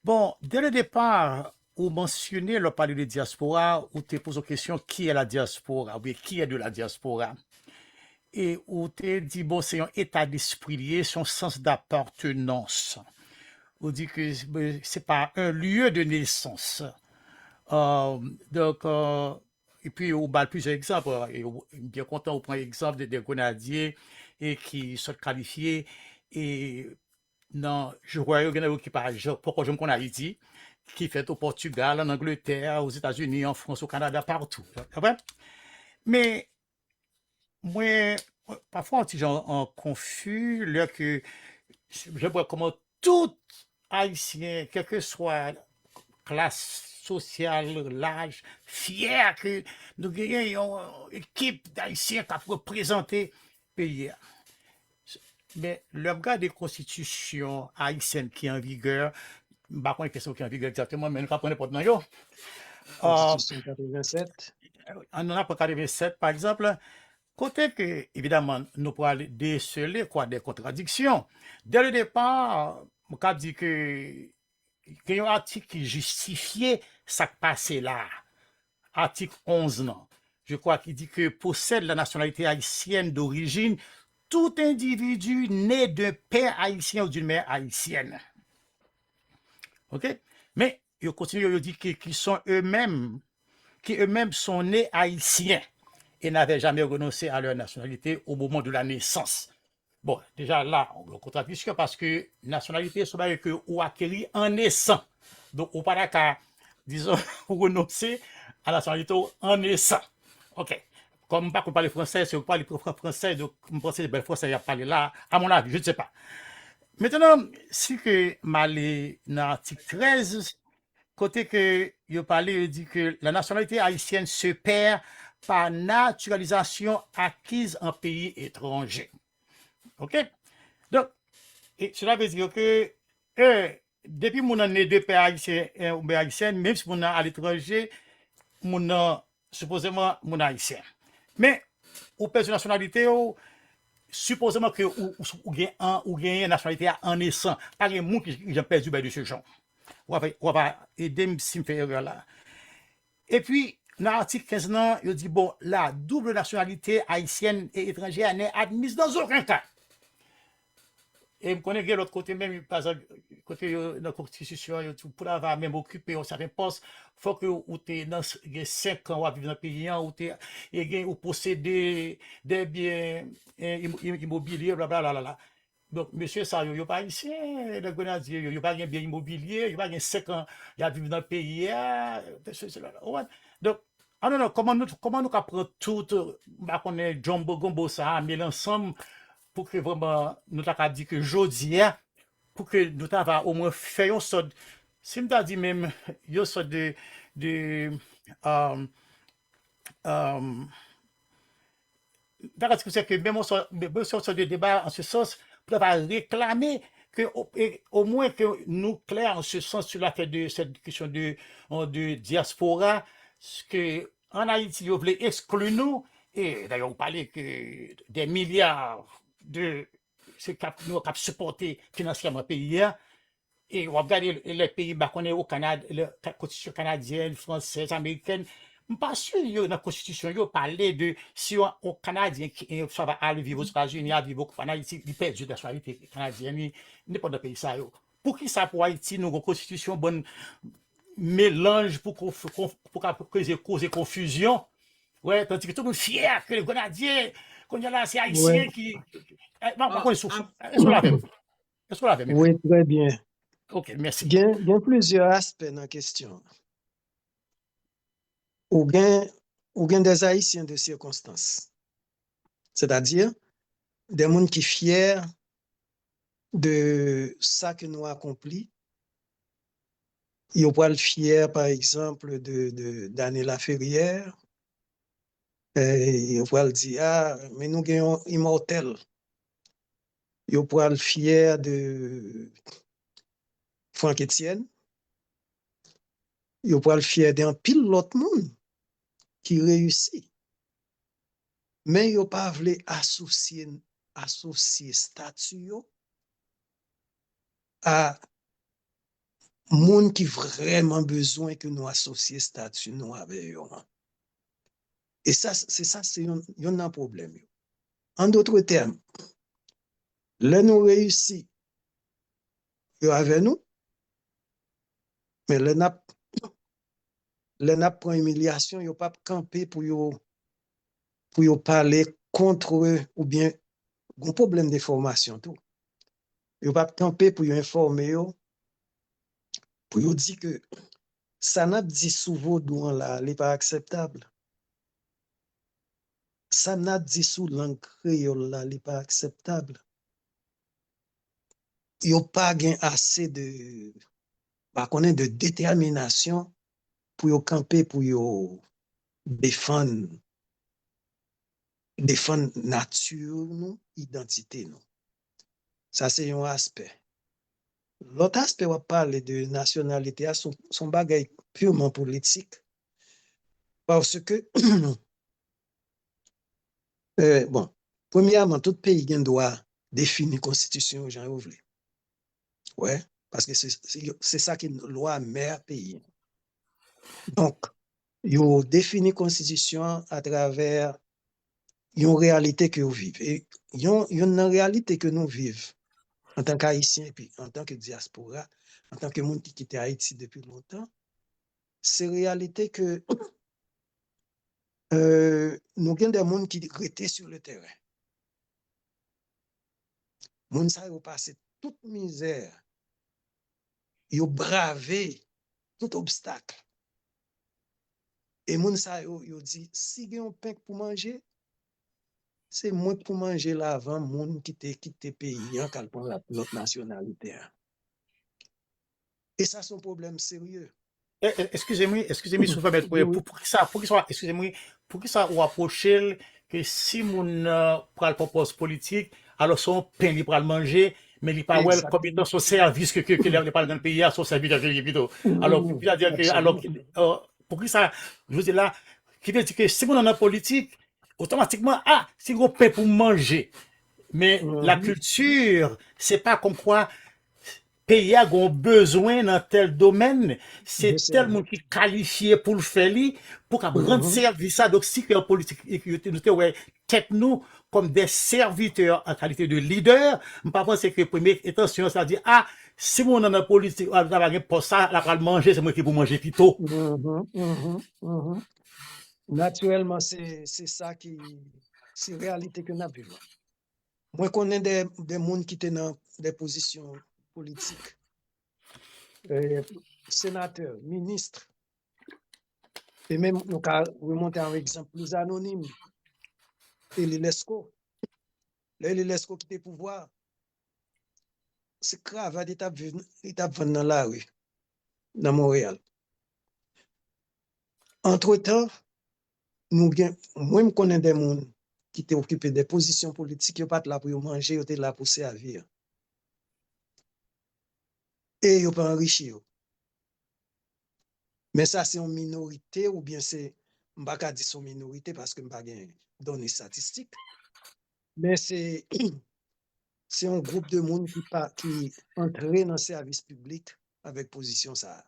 Bon, dès le départ, vous mentionnez le parler de diaspora, où tu poses la question qui est la diaspora, ou bien qui est de la diaspora. Et où tu dit, bon, c'est un état d'esprit lié, son sens d'appartenance. On dit que c'est pas un lieu de naissance. Donc, et puis, on bat plusieurs exemples. Et bien content, on prend l'exemple des Grenadiers et qui sont qualifiés. Et non, je vois qu'il y en a qui parlent, pourquoi je me connais Haïti, qui fait au Portugal, en Angleterre, aux États-Unis, en France, au Canada, partout. Mais moi, parfois, un petit genre en confus, là que je vois comment tout Haïtien, quelle que soit classe sociale, l'âge, fier que nous ayons une équipe d'Haïtiens qui a représenté le pays. Mais le regard des constitutions haïtiennes qui est en vigueur, je ne sais pas quelle question qui est en vigueur exactement, mais nous ne comprenons pas de Constitution 87. en a pour 87, par exemple, côté que, évidemment, nous pourrons déceler quoi, des contradictions. Dès le départ, on a dit que il y a un article qui justifiait ce qui passait là. Article 11, non. Je crois qu'il dit que possède la nationalité haïtienne d'origine tout individu né d'un père haïtien ou d'une mère haïtienne. OK? Mais il continue, il dit qu'ils sont eux-mêmes, qui eux-mêmes sont nés haïtiens et n'avaient jamais renoncé à leur nationalité au moment de la naissance. Bon, déjà là, on a contradiction parce que nationalité, c'est que ou acquérir en naissant. Donc, on pas qu'à, disons, renoncer à la nationalité en naissant. OK. Comme pas qu'on parle français, si on parle français, donc on pense que le français a parlé là, à mon avis, je ne sais pas. Maintenant, si que m'allez dans l'article 13, côté que il parlait, il dit que la nationalité haïtienne se perd par naturalisation acquise en pays étranger. OK? Donc, et cela veut dire que depuis mon année de père haïtien ou mère haïtienne, même si mon à l'étranger, mon supposément mon haïtien. Mais ou perd une nationalité, supposément que ou gagne une nationalité en naissant. Par les gens qui ont perdu de ce genre. On va aider si me fait erreur là. Et puis, dans l'article 15, il dit, bon, la double nationalité haïtienne et étrangère n'est admise dans aucun cas. Et je connais l'autre côté même, par exemple, côté de la constitution, pour avoir même occupé un certain poste, il faut que vous ayez 5 ans à vivre dans le pays, ou posséder des biens immobiliers, blablabla. Donc, monsieur, ça, il n'y a pas ici, le Grenadier, il n'y a pas de bien immobilier, il n'y a pas 5 ans à vivre dans le pays. Donc, non, comment nous apprenons tout, on est jumbo gombo ça, mais l'ensemble, pour que vraiment nous avons dit que jeudi, pour que nous avons au moins fait une sorte, si nous avons dit même, une sorte d'accord, c'est que même une sorte de débat en ce sens, pour avoir réclamé que au moins que nous clair en ce sens sur la fait de cette question de diaspora, que en Haïti, vous voulez exclure nous, et d'ailleurs, vous parlez que des milliards de ce nous avons supporté financièrement le pays, et on va regarder les pays, on est au Canada, la constitution canadienne, française, américaine. Je ne suis pas sûr que dans la constitution, il parlé de si un Canadien qui va aller vivre aux États-Unis, à vivre en Haïti, il perd la nationalité canadienne, n'importe quel pays ça. Pour qui ça pour Haïti, nous avons une constitution bonne mélange pour causer confusion. Ouais, tandis que tout le monde est fier que les Grenadiers, qu'on y a là, c'est Haïtien qui. Non, on est souffre. Est-ce qu'on l'avait? Oui, très bien. Ok, merci. Il y a plusieurs aspects dans la question. Ou bien des Haïtiens de circonstances. C'est-à-dire des gens qui sont fiers de ça que nous accompli. Yo pral fier, par exemple, d'Anela Ferrière. Yo pral di, ah, mais nous gagnons immortel. Yo pral fier de Franck Etienne. Yo pral fier d'un pile l'autre monde qui réussit. Mais yo pas vle associer statut yo à monde qui vraiment besoin que nous associons statut nous avec yo. Et ça, c'est un problème. En d'autres termes, là nous réussit yo avec nous, mais le n'a prend humiliation, yo pas camper pour yo parler contre eux ou bien un problème de formation tout. Yo pas camper pour yo informer yo, pour yo dire que ça n'a dit sous vos douans là, n'est pas acceptable. Ça n'a dit sous langue créole là, n'est pas acceptable. Yo pas gain assez de de détermination pour yo camper pour yo défendre nature nous, identité nous. Ça c'est un aspect. L'autre aspect on parle de nationalité son bagage purement politique parce que bon, premièrement tout pays a doit définir constitution Jean Ouvlé. Ouais, parce que c'est ça qui est loi mère pays. Donc, yo définit constitution à travers une réalité que vous vivez. Et une réalité que nous vivons en tant qu'Haïtiens et puis en tant que diaspora, en tant que monde qui quitte Haïti depuis longtemps, c'est réalité que nous avons des gens qui étaient sur le terrain. Les gens ont passé toute misère, ils ont bravé tout obstacle. Et les gens ont dit, si vous avez un pain pour manger, c'est moins pour manger là avant monde qui quitté pays en calpant notre nationalité. Et ça c'est un problème sérieux. Excusez-moi, si vous permettez, pour qui ça, excusez-moi, pour qui ça ou approcher que si mon pral propose politique, alors son pain il pral manger, mais il pas well comme étant son service que les parle dans le pays à son service de plutôt. Alors, pour dire que alors pour qui ça, je vous dis là, qui veut dire que si on en a politique, automatiquement si vous pain pour manger, mais la culture, c'est pas comme quoi pays a besoin dans tel domaine, c'est tel monde qui est qualifié pour le faire, pour rendre service à. Donc, si en politique, nous comme des serviteurs en qualité de leader, je ne pense pas que la première intention, ça dit, si on a une politique, on va pour ça, la va manger, c'est moi qui vais manger plutôt. Naturellement, c'est ça qui, c'est la réalité que nous vivons. Moi, je connais des gens qui étaient dans des positions politiques, sénateurs, ministres, et même, nous remonter un exemple plus anonyme, Eli Lesco. Eli Lesco qui était pouvoir, c'est cravate, il t'a venu dans la rue, dans Montréal. Entre-temps, moi, je connais des gens qui étaient occupés des positions politiques, ils n'étaient pas là pour manger, ils étaient là pour servir. Et ils n'ont pas enrichi. Mais ça, c'est une minorité, ou bien c'est, je ne vais pas dire une minorité parce que je ne vais pas donner statistiques. Mais c'est un groupe de monde qui entre dans le service public avec position ça.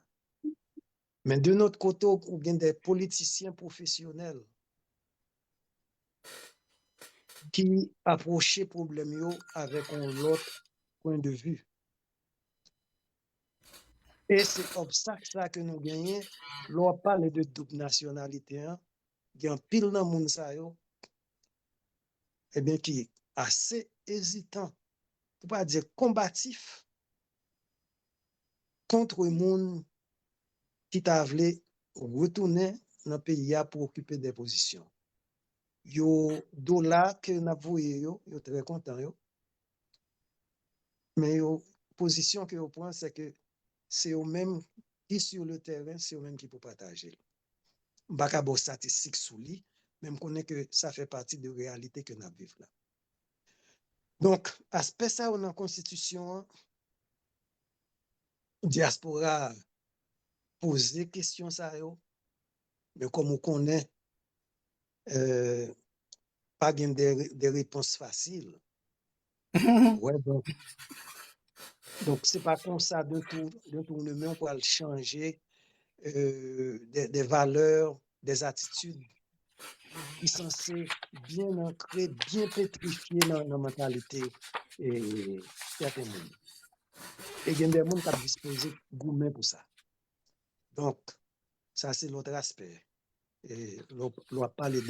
Mais de notre côté, on a des politiciens professionnels qui approchaient le problème avec un autre point de vue. Et c'est obstacle ça que nous gagnons. L'on parle de double nationalité. Il y a un pile dans le monde qui est assez hésitant, pour pas dire combatif, contre le monde qui t'a voulu retourner dans le pays pour occuper des positions. Yo dollar que n'a voué yo très content yo. Mais position que vous prenez, c'est que c'est eux-mêmes qui sur le terrain, c'est eux-mêmes qui peuvent partager. Je ne vais pas avoir statistiques sous lui, mais je connais que ça fait partie de la réalité que nous vivons là. Donc, aspect ça, on a en constitution, diaspora poser question ça, mais comme on connaît, pas des réponses faciles. Ouais, donc c'est pas comme ça de tournement pour aller changer des valeurs, des attitudes qui sont censées bien ancrées, bien pétrifiées dans la mentalité et certains monde. Et il y a des gens qui ont disposé gourmet pour ça. Donc, ça c'est l'autre aspect. Et l'on va parler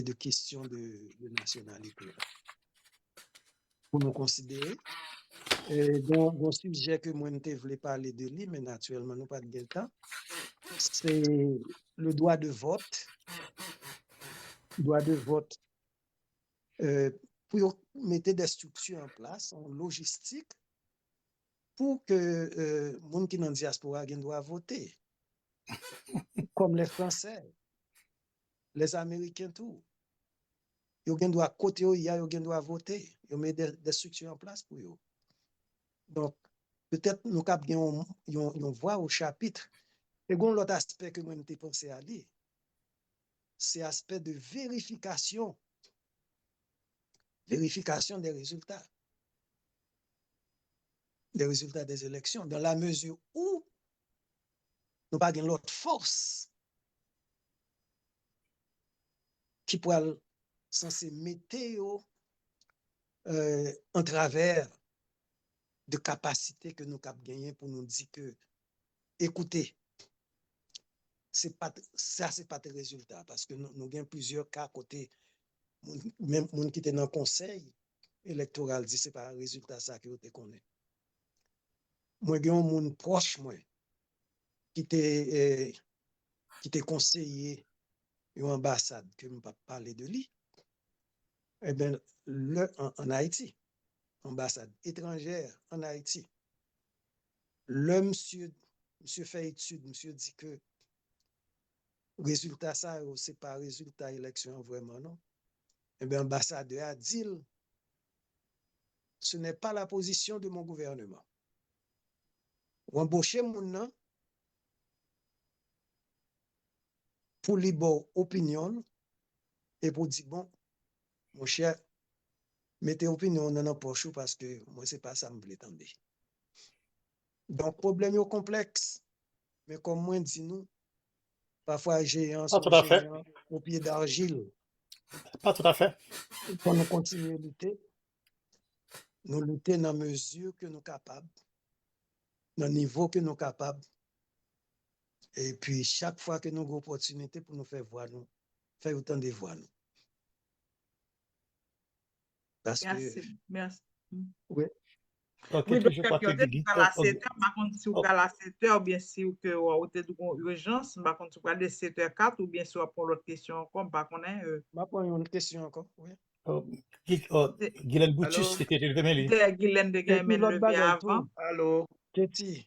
de questions de nationalité. Pour nous considérer. Bon sujet que moi, je voulais parler de lui, mais naturellement, nous pas de temps. C'est le droit de vote. Droit de vote pour mettre des structures en place, en logistique, pour que les gens qui sont dans la diaspora doivent voter. Comme les Français, les Américains, tout. Ils doivent côté, ils doivent voter. Ils mettent des structures en place pour eux. Donc, peut-être nous avons une voix au chapitre. Et l'autre aspect que moi, je pensé à lui, c'est l'aspect de vérification des résultats des élections, dans la mesure où nous n'avons pas l'autre force qui pourrait censé mettre en travers de capacités que nous avons gagnées pour nous dire que, écoutez, ça, c'est pas des résultats, parce que nous avons plusieurs cas à côté, même gens qui étaient dans le conseil électoral dit que ce n'est pas un résultat ça que vous connaissez. Moi, j'ai un monde proche, moi, qui était conseiller une ambassade, que je ne peux pas parler de lui, eh bien, en Haïti, ambassade étrangère en Haïti, le monsieur fait étude, monsieur dit que résultat ça, ce n'est pas résultat élection vraiment, non. Eh bien, l'ambassadeur a dit, ce n'est pas la position de mon gouvernement. Ou embaucher mon nom pour lui bon opinion et pour dire, bon, mon cher, mettez opinion dans notre poche parce que moi, c'est pas ça que je voulais attendre. Donc, problème est complexe. Mais comme moi, dis nous, parfois, géant, Pas tout à fait. géant au pied d'argile. Pas tout à fait. Pour nous continuer à lutter, nous lutter dans la mesure que nous sommes capables, dans le niveau que nous sommes capables. Et puis, chaque fois que nous avons une opportunité pour nous faire voir, nous faire autant de voix. Nous. Parce Merci. que. Merci. Oui. Ok, Oui, toujours donc, pas peut-être Guigui. à la 7 heures, par contre, si vous à la 7 heures, ou bien si vous avez une urgence, par contre, si vous avez 7h04, ou bien si vous avez l'autre question encore, par contre, Je vais prendre une question encore. Oui. Guylaine Allô? Boutus, c'était levé, mais lui. Guylaine de Et puis, Gaimen l'autre levé bagaille, avant. tout. Allô? Ketty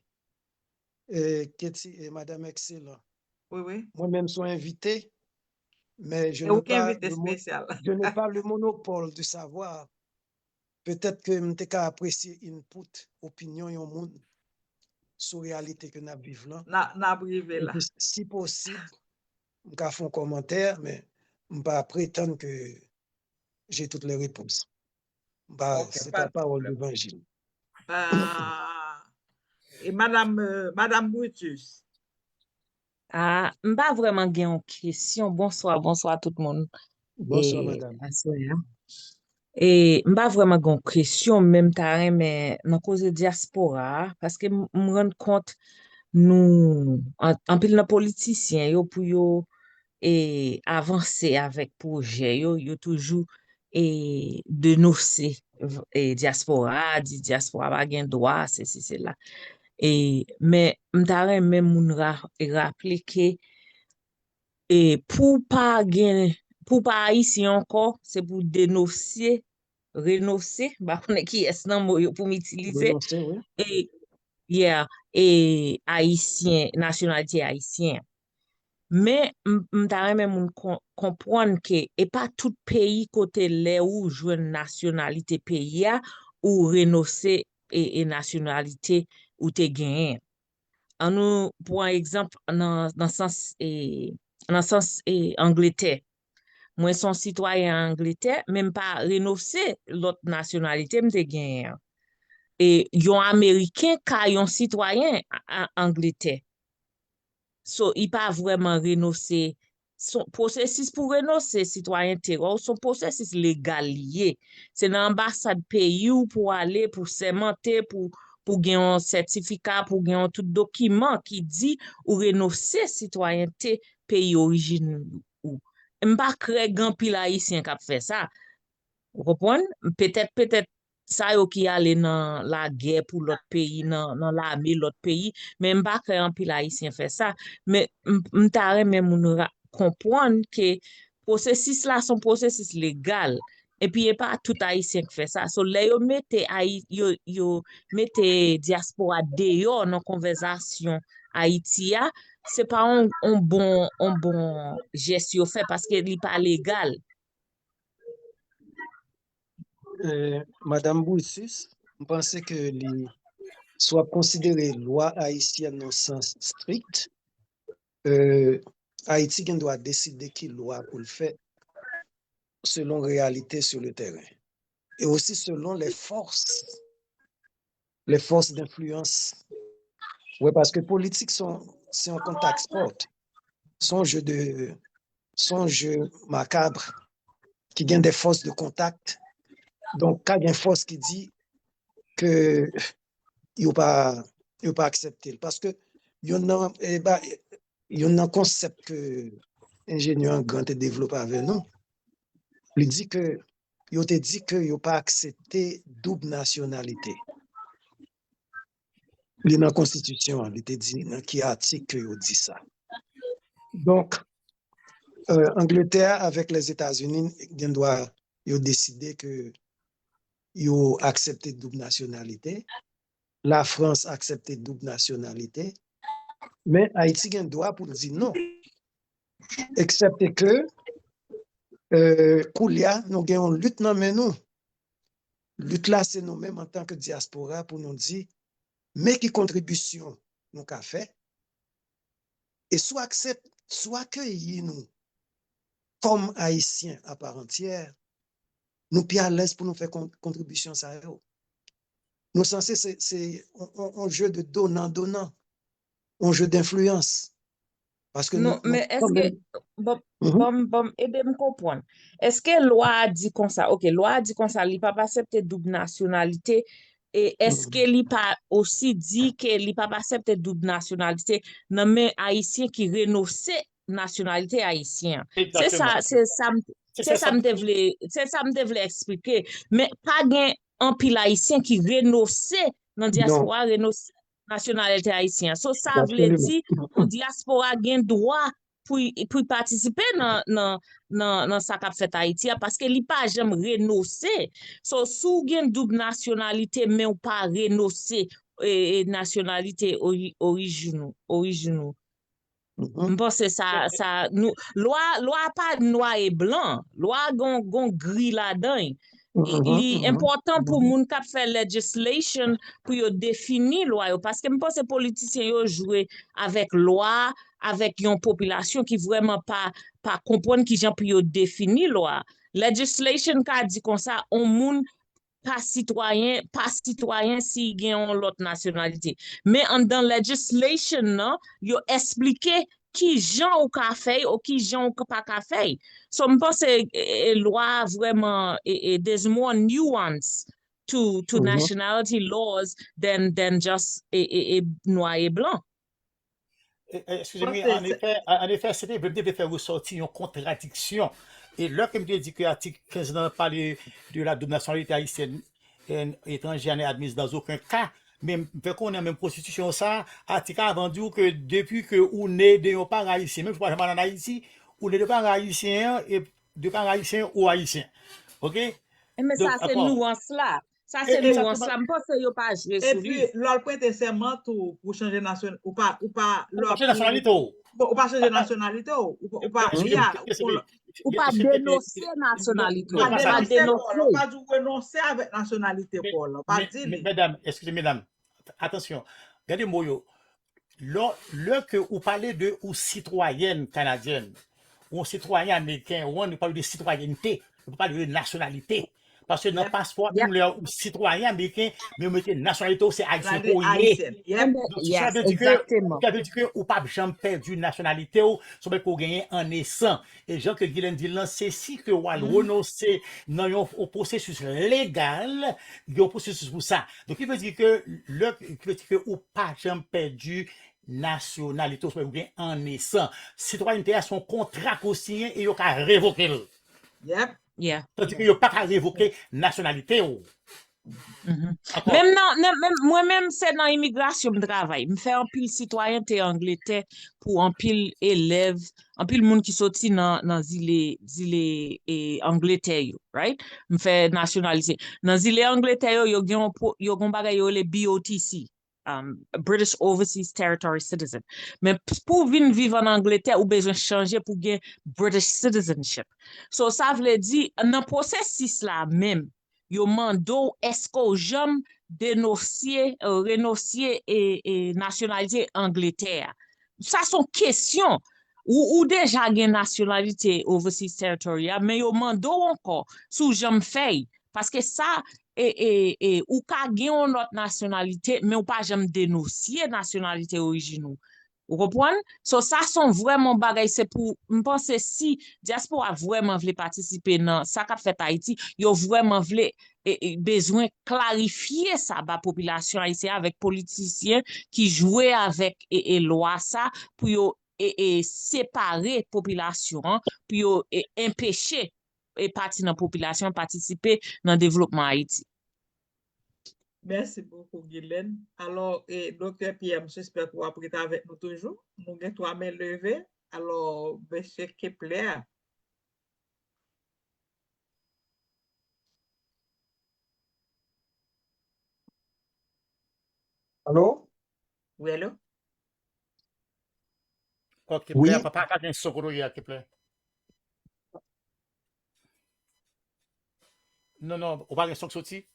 et Madame Excellent. Oui, oui. Moi-même, je suis invité, mais je Et n'ai aucun pas, invité spécial. je n'ai pas le monopole de savoir. Peut-être que je peux apprécier input, opinion et monde sur la réalité que nous vivons là. N'a privé là. Si possible, je peux faire un commentaire, mais je ne peux pas prétendre que j'ai toutes les réponses. Ok, Ce n'est pas pas de parole problème. d'évangile. Et Madame Brutus. Ah, m'pa vraiment gen yon question. Bonsoir tout le monde. Bonsoir, madame. Asoya. Et m'pa vraiment gen question, même ta mais nan cause diaspora, parce que me rend compte nous en pile nan politicien yo pour yo avancer avec projet yo toujours dénoncer diaspora, di diaspora pa gen droit, c'est là. Mais m'ta même moun rappeler que pour pas haïtien encore, c'est pour dénoncer renoncer, bah, on est qui est nan mot yo pour m'utiliser, Renoncer, oui. et, yeah, et haïtien, nationalité haïtien. Mais m'ta remè moun comprendre que et pas tout pays côté là où joine nationalité pays a ou renoncer et nationalité ou te gagné. En nous pour un exemple dans sens Angleterre. Moi son citoyen Angleterre même pas renoncer l'autre nationalité m'te gagné. Et yon américain ka yon citoyen Angleterre. So, il pas vraiment renoncer. Son processus pour renoncer citoyenneté, ou son processus légal lié. C'est dans l'ambassade pays ou pour aller, pour sémenter, pour gagner un certificat, pour gagner tout document qui dit ou renoncer citoyenneté pays origine ou. M'pa krè gan pil haïtien k'ap fait ça. Vous comprenez? Peut-être ça yo qui allé dans la guerre pour l'autre pays, dans l'armée l'autre pays, mais m'pa kè an pile haïtien fait ça. Mais m'ta remè moun comprendre que processus là son processus légal. Et puis, il pas tout haïtien qui fait ça. So, là, yo mette diaspora dehors dans conversation Haïti, c'est pas un bon geste yo fait parce que li pas légal. Madame Boussis, je pense que soit considéré loi haïtienne dans le sens strict, Haïti doit décider qui loi pour le faire selon réalité sur le terrain et aussi selon les forces d'influence. Oui, parce que politique c'est un contact sport, son jeu macabre qui gagne des forces de contact. Donc, quand il y a une force qui dit que il ne pas accepter parce que il y a un concept que ingénieur grand te développé avec nous. Il dit que il te dit que il pas accepter double nationalité. Il dans la constitution, il te dit dans qui article que il dit ça. Donc Angleterre avec les États-Unis, ils doivent décider que ils accepter double nationalité. La France accepte double nationalité, mais Haïti a un droit pour dire non, excepté que Koulia, nous avons une lutte dans nous. Lutte là, c'est nous-mêmes en tant que diaspora pour nous dire, mais qui contribution nous avons fait, et soit accepte, soit accueillir nous comme Haïtiens à part entière, nous sommes à l'aise pour nous faire contribution ça. Nous censés, c'est un jeu de donnant-donnant, un jeu d'influence. Parce que non, mais est-ce que, bon, aidez me comprendre. Est-ce que loi a dit comme ça? Ok, loi a dit comme ça, il pas accepter double nationalité. Et est-ce que li pas aussi dit que li pas accepter double nationalité non mais haïtien qui renonce nationalité haïtien. C'est ça, c'est ça me devait expliquer. Mais pas gain un pile haïtien qui renonce dans diaspora, renonce nationalité haïtienne. So, ça veut dire que diaspora gain droit pour participer dans ça qu'a fait Haïti parce que li pas jamais renoncer. So, sous gain double nationalité mais ou pas renoncer nationalité originaux. Pense ça nous loi pas noir et blanc, loi gon gris là-dedans. Il est important pour moun k'ap fait legislation pour yo définir loi parce que me pense politiciens yo jouer avec loi avec une population qui vraiment pas comprendre qui gens pour yo définir loi. Legislation ka dit comme ça on moun pas citoyen si gen l'autre nationalité. Mais en dans legislation non, yo expliquer qui gens ou ka fait ou qui gens ou pas ka fait. So me pense loi vraiment there's more nuance to nationality laws than just noir et blanc. Excusez-moi, en effet, c'était de faire ressortir une contradiction. Et là, comme tu dis que l'article 15 parle de la double nationalité haïtienne étrangère n'est admise dans aucun cas, mais fait qu'on a même constitution ça, l'article a vendu que depuis que on est de parents haïtiens, même si on en Haïti, on est de parents haïtiens et de parents haïtiens ou haïtiens. OK? Mais ça, c'est D'accord. nuance là. Ça, c'est nuance Exactement. là. Je pense que yo pas joué Et sur puis, lui. lor prête serment pour changer nationalité, ou pas, Pour lor changer nationalité. ou pas changer nationalité, ou pas, Excusez-moi. Ou pas dénoncer nationalité. pas Ou pas dénoncer, Paul, dénoncer. pas du renoncer avec nationalité, Paul, pas dire. Mesdames, excusez, mesdames, attention. Regardez-moi, le que vous parlez de ou citoyenne canadienne, ou citoyen américain, ou on ne parle de citoyenneté, on parle de nationalité. Parce que dans le passeport, Yep. ou citoyen américain, mais vous mettez nationalité, c'est haïtien pour y est. Haïtienne. Yep. Donc, Yes, ça veut dire exactement. que ou pas jamais perdu nationalité ou so qu'on gagne en naissant. Et Jean que Guylaine dit là, c'est si que ou renoncer dans un processus légal, il y a un processus pour ça. Donc il veut dire que ou pas jamais perdu nationalité ou bien en naissant. Citoyenneté a son contrat qu'on signe et il a révoqué. Yep. Yeah. Tandis qu'il n'y a pas qu'à révoquer nationalité ou. Encore. Même moi-même, c'est dans l'immigration que je travaille. Je fais un pile citoyenneté Angleterre pour un pile élève, un pile monde qui sorti dans île Angleterre, yo, right? Je fais nationalité. Dans île Angleterre, yo gen bagay yo le BOTC. British Overseas Territory Citizen. Mais pour venir vivre en Angleterre, ou besoin changer pour gagner British citizenship. So, ça veut dire, dans le processus là même, yo mando est-ce j'aime renoncer et nationalité Angleterre. Ça sont questions ou déjà gen nationalité overseas territory, mais yo mando encore sous j'aime fait parce que ça ou ka gen une autre nationalité mais ou pas j'aime dénoncer nationalité originale. Vous comprenez? So, ça sont vraiment bagay, c'est pour, je pense si diaspora vraiment voulait participer dans ça qu'a fait Haïti, yo vraiment voulait besoin clarifier ça ba population haïtienne avec politiciens qui jouaient avec loi ça pour yo séparer population pour yo empêcher partie dans population participer dans le développement Haïti. Merci beaucoup, Guylaine. Alors, Dr. Pierre, j'espère que vous apprêtez avec nous toujours. Nous avons 3 mains levées. Alors, M. Kepler. Allô? Oui, allô? Oui. Papa, pas un socorro hier, Kepler. Non, on va rester sorti.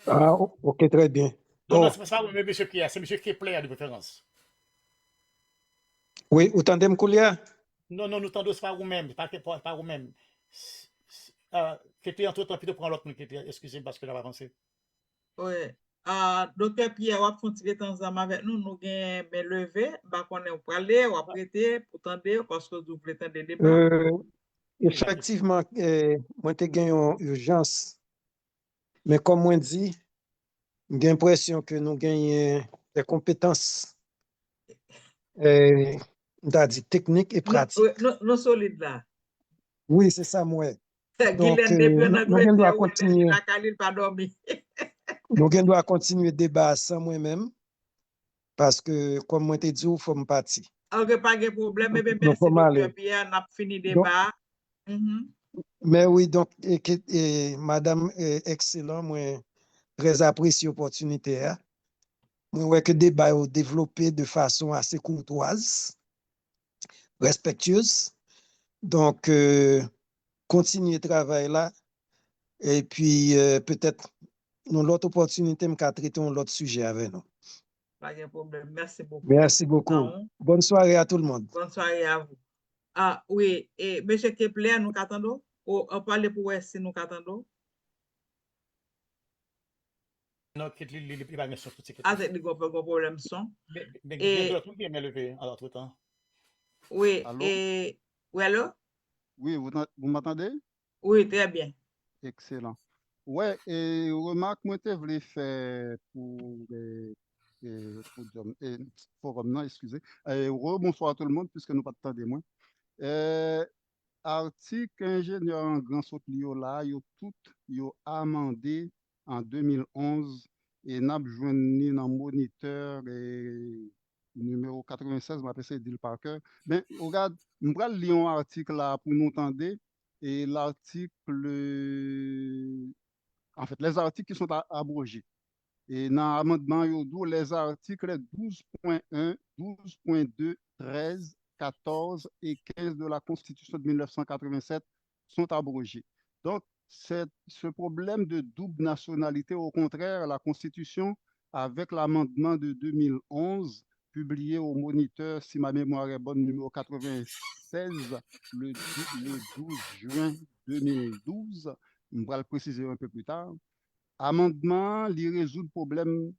Ah, ok, très bien. Non, Oh, c'est pas M. Pierre, c'est M. Kepler de préférence. oui, vous entendez Mkoulia? Non, nous tendons pas vous-même, pas vous-même. Kepler, entre-temps, plutôt prendre l'autre, excusez-moi parce que j'avais avancé. Oui. Dr. Pierre, vous continuez ensemble avec nous. Nous avons main levée. Bah, qu'on est parler, ou apprêter pour tendre, parce que vous voulez tendre le débat. Effectivement, moi, j'ai gagné une urgence. Mais comme moi dit, j'ai l'impression que nous gagnons des compétences techniques et pratiques. Nous solides là. Oui, c'est ça, moi. Donc, Guylaine, depuis un nous Angleterre, devons oui, continuer. la Khalil pas dormi. Nous devons continuer le débat sans moi-même. Parce que, comme moi t'ai dit, il faut me partir. Ok, pas de problème. Mais Donc, merci, comment Dr. aller? Pierre. On a fini le débat. Mais oui, donc, madame, excellent, moi, très apprécié l'opportunité. Hein. Moi, ouais, que le débat est développé de façon assez courtoise, respectueuse. Donc, continuer le travail là. Et puis, peut-être, nous l'autre opportunité, me traiter un autre sujet avec nous. Pas de problème. Merci beaucoup. Merci beaucoup. Bonne soirée à tout le monde. Bonne soirée à vous. Ah, oui. Et M. Kepler, nous attendons. On parle pour si nous attendons. Non, il va bien sur tout ce qui est. Ah, c'est le problème son. Mais il y a tout qui est levé en entre-temps. Oui. Allô? Oui, allô? Oui, vous m'entendez? Oui, très bien. Excellent. Ouais, et remarque, moi, je voulais faire pour forum, non, excusez. Bonsoir à tout le monde, puisque nous pas de temps de moins. Article ingénieur en grand saut là, yo tout yo amendé en 2011 et n'a joint dans moniteur numéro 96, je m'appelle Dil Parker. Mais regarde, je vais lire un article là pour nous entendre. et les articles qui sont abrogés. Et dans l'amendement, les articles 12.1, 12.2, 13, 14 et 15 de la Constitution de 1987 sont abrogés. Donc, ce problème de double nationalité, au contraire, la Constitution, avec l'amendement de 2011, publié au Moniteur, si ma mémoire est bonne, numéro 96, le 12 juin 2012, on va le préciser un peu plus tard. Amendement, il résout le problème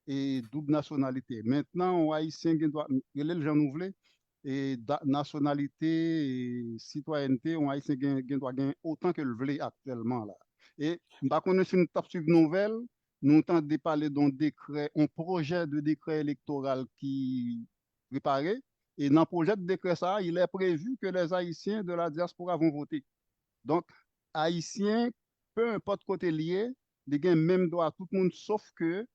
et double nationalité. Maintenant, on haïtien qui doit, le gens nouvelé et nationalité et citoyenneté, on haïtien qui doit gagner autant que le voulait actuellement là. Et par contre, c'est une top nouvelle, nous entendons parler d'un décret, un projet de décret électoral qui préparé. Et dans le projet de décret ça, il est prévu que les Haïtiens de la diaspora vont voter. Donc, Haïtiens, peu importe côté lié, ils ont même droit à tout le monde, sauf que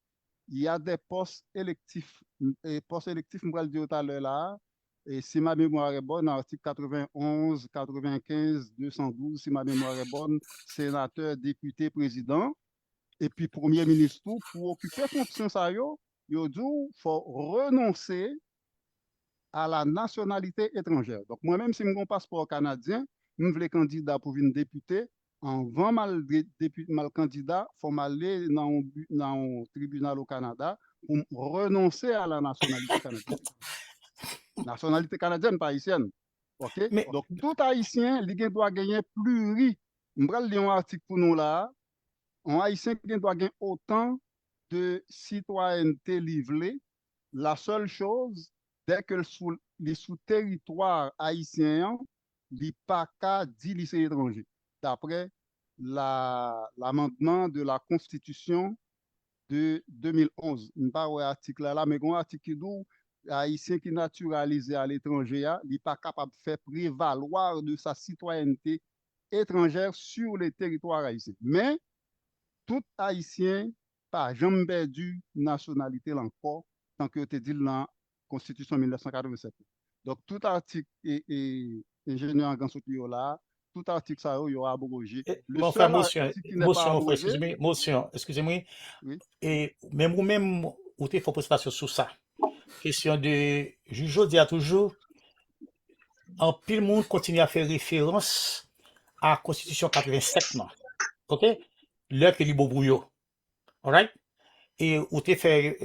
il y a des postes électifs. Et postes électifs, je vais le dire tout à l'heure là. Et si ma mémoire est bonne, article 91, 95, 212, si ma mémoire est bonne, sénateur, député, président, et puis premier ministre, pour occuper fonction ça, il faut renoncer à la nationalité étrangère. Donc, moi-même, si j'ai un passeport canadien, je veux candidat pour une députée, avant mal candidat, il faut aller dans un tribunal au Canada pour renoncer à la nationalité canadienne. Nationalité canadienne, pas haïtienne. OK? Mais, Donc, tout haïtien, il doit gagner plus. Je vais lire un article pour nous là. Un haïtien doit gagner autant de citoyenneté livrée. La seule chose, dès que les sous-territoires haïtiens, il n'y a pas qu'à 10 lycées étrangers, d'après l'amendement de la Constitution de 2011. Je ne sais pas où article là, mais un article qui dit haïtien qui est naturalisé à l'étranger, il n'est pas capable de faire prévaloir de sa citoyenneté étrangère sur les territoires haïtiens. Mais tout haïtien pas jamais perdu nationalité encore tant que tu dit dans la Constitution 1987. Donc tout article et ingénieur en grand là, tout article ça y aura abrogé. Le bon, seul motion, article qui n'est pas abrogé, excusez-moi, oui. et même vous-même, vous avez fait présentation sur ça. Question de juge dit à toujours, en pile monde continue à faire référence à la Constitution 87, non? OK? L'heure que li beau brouillot. Alright? Et vous avez fait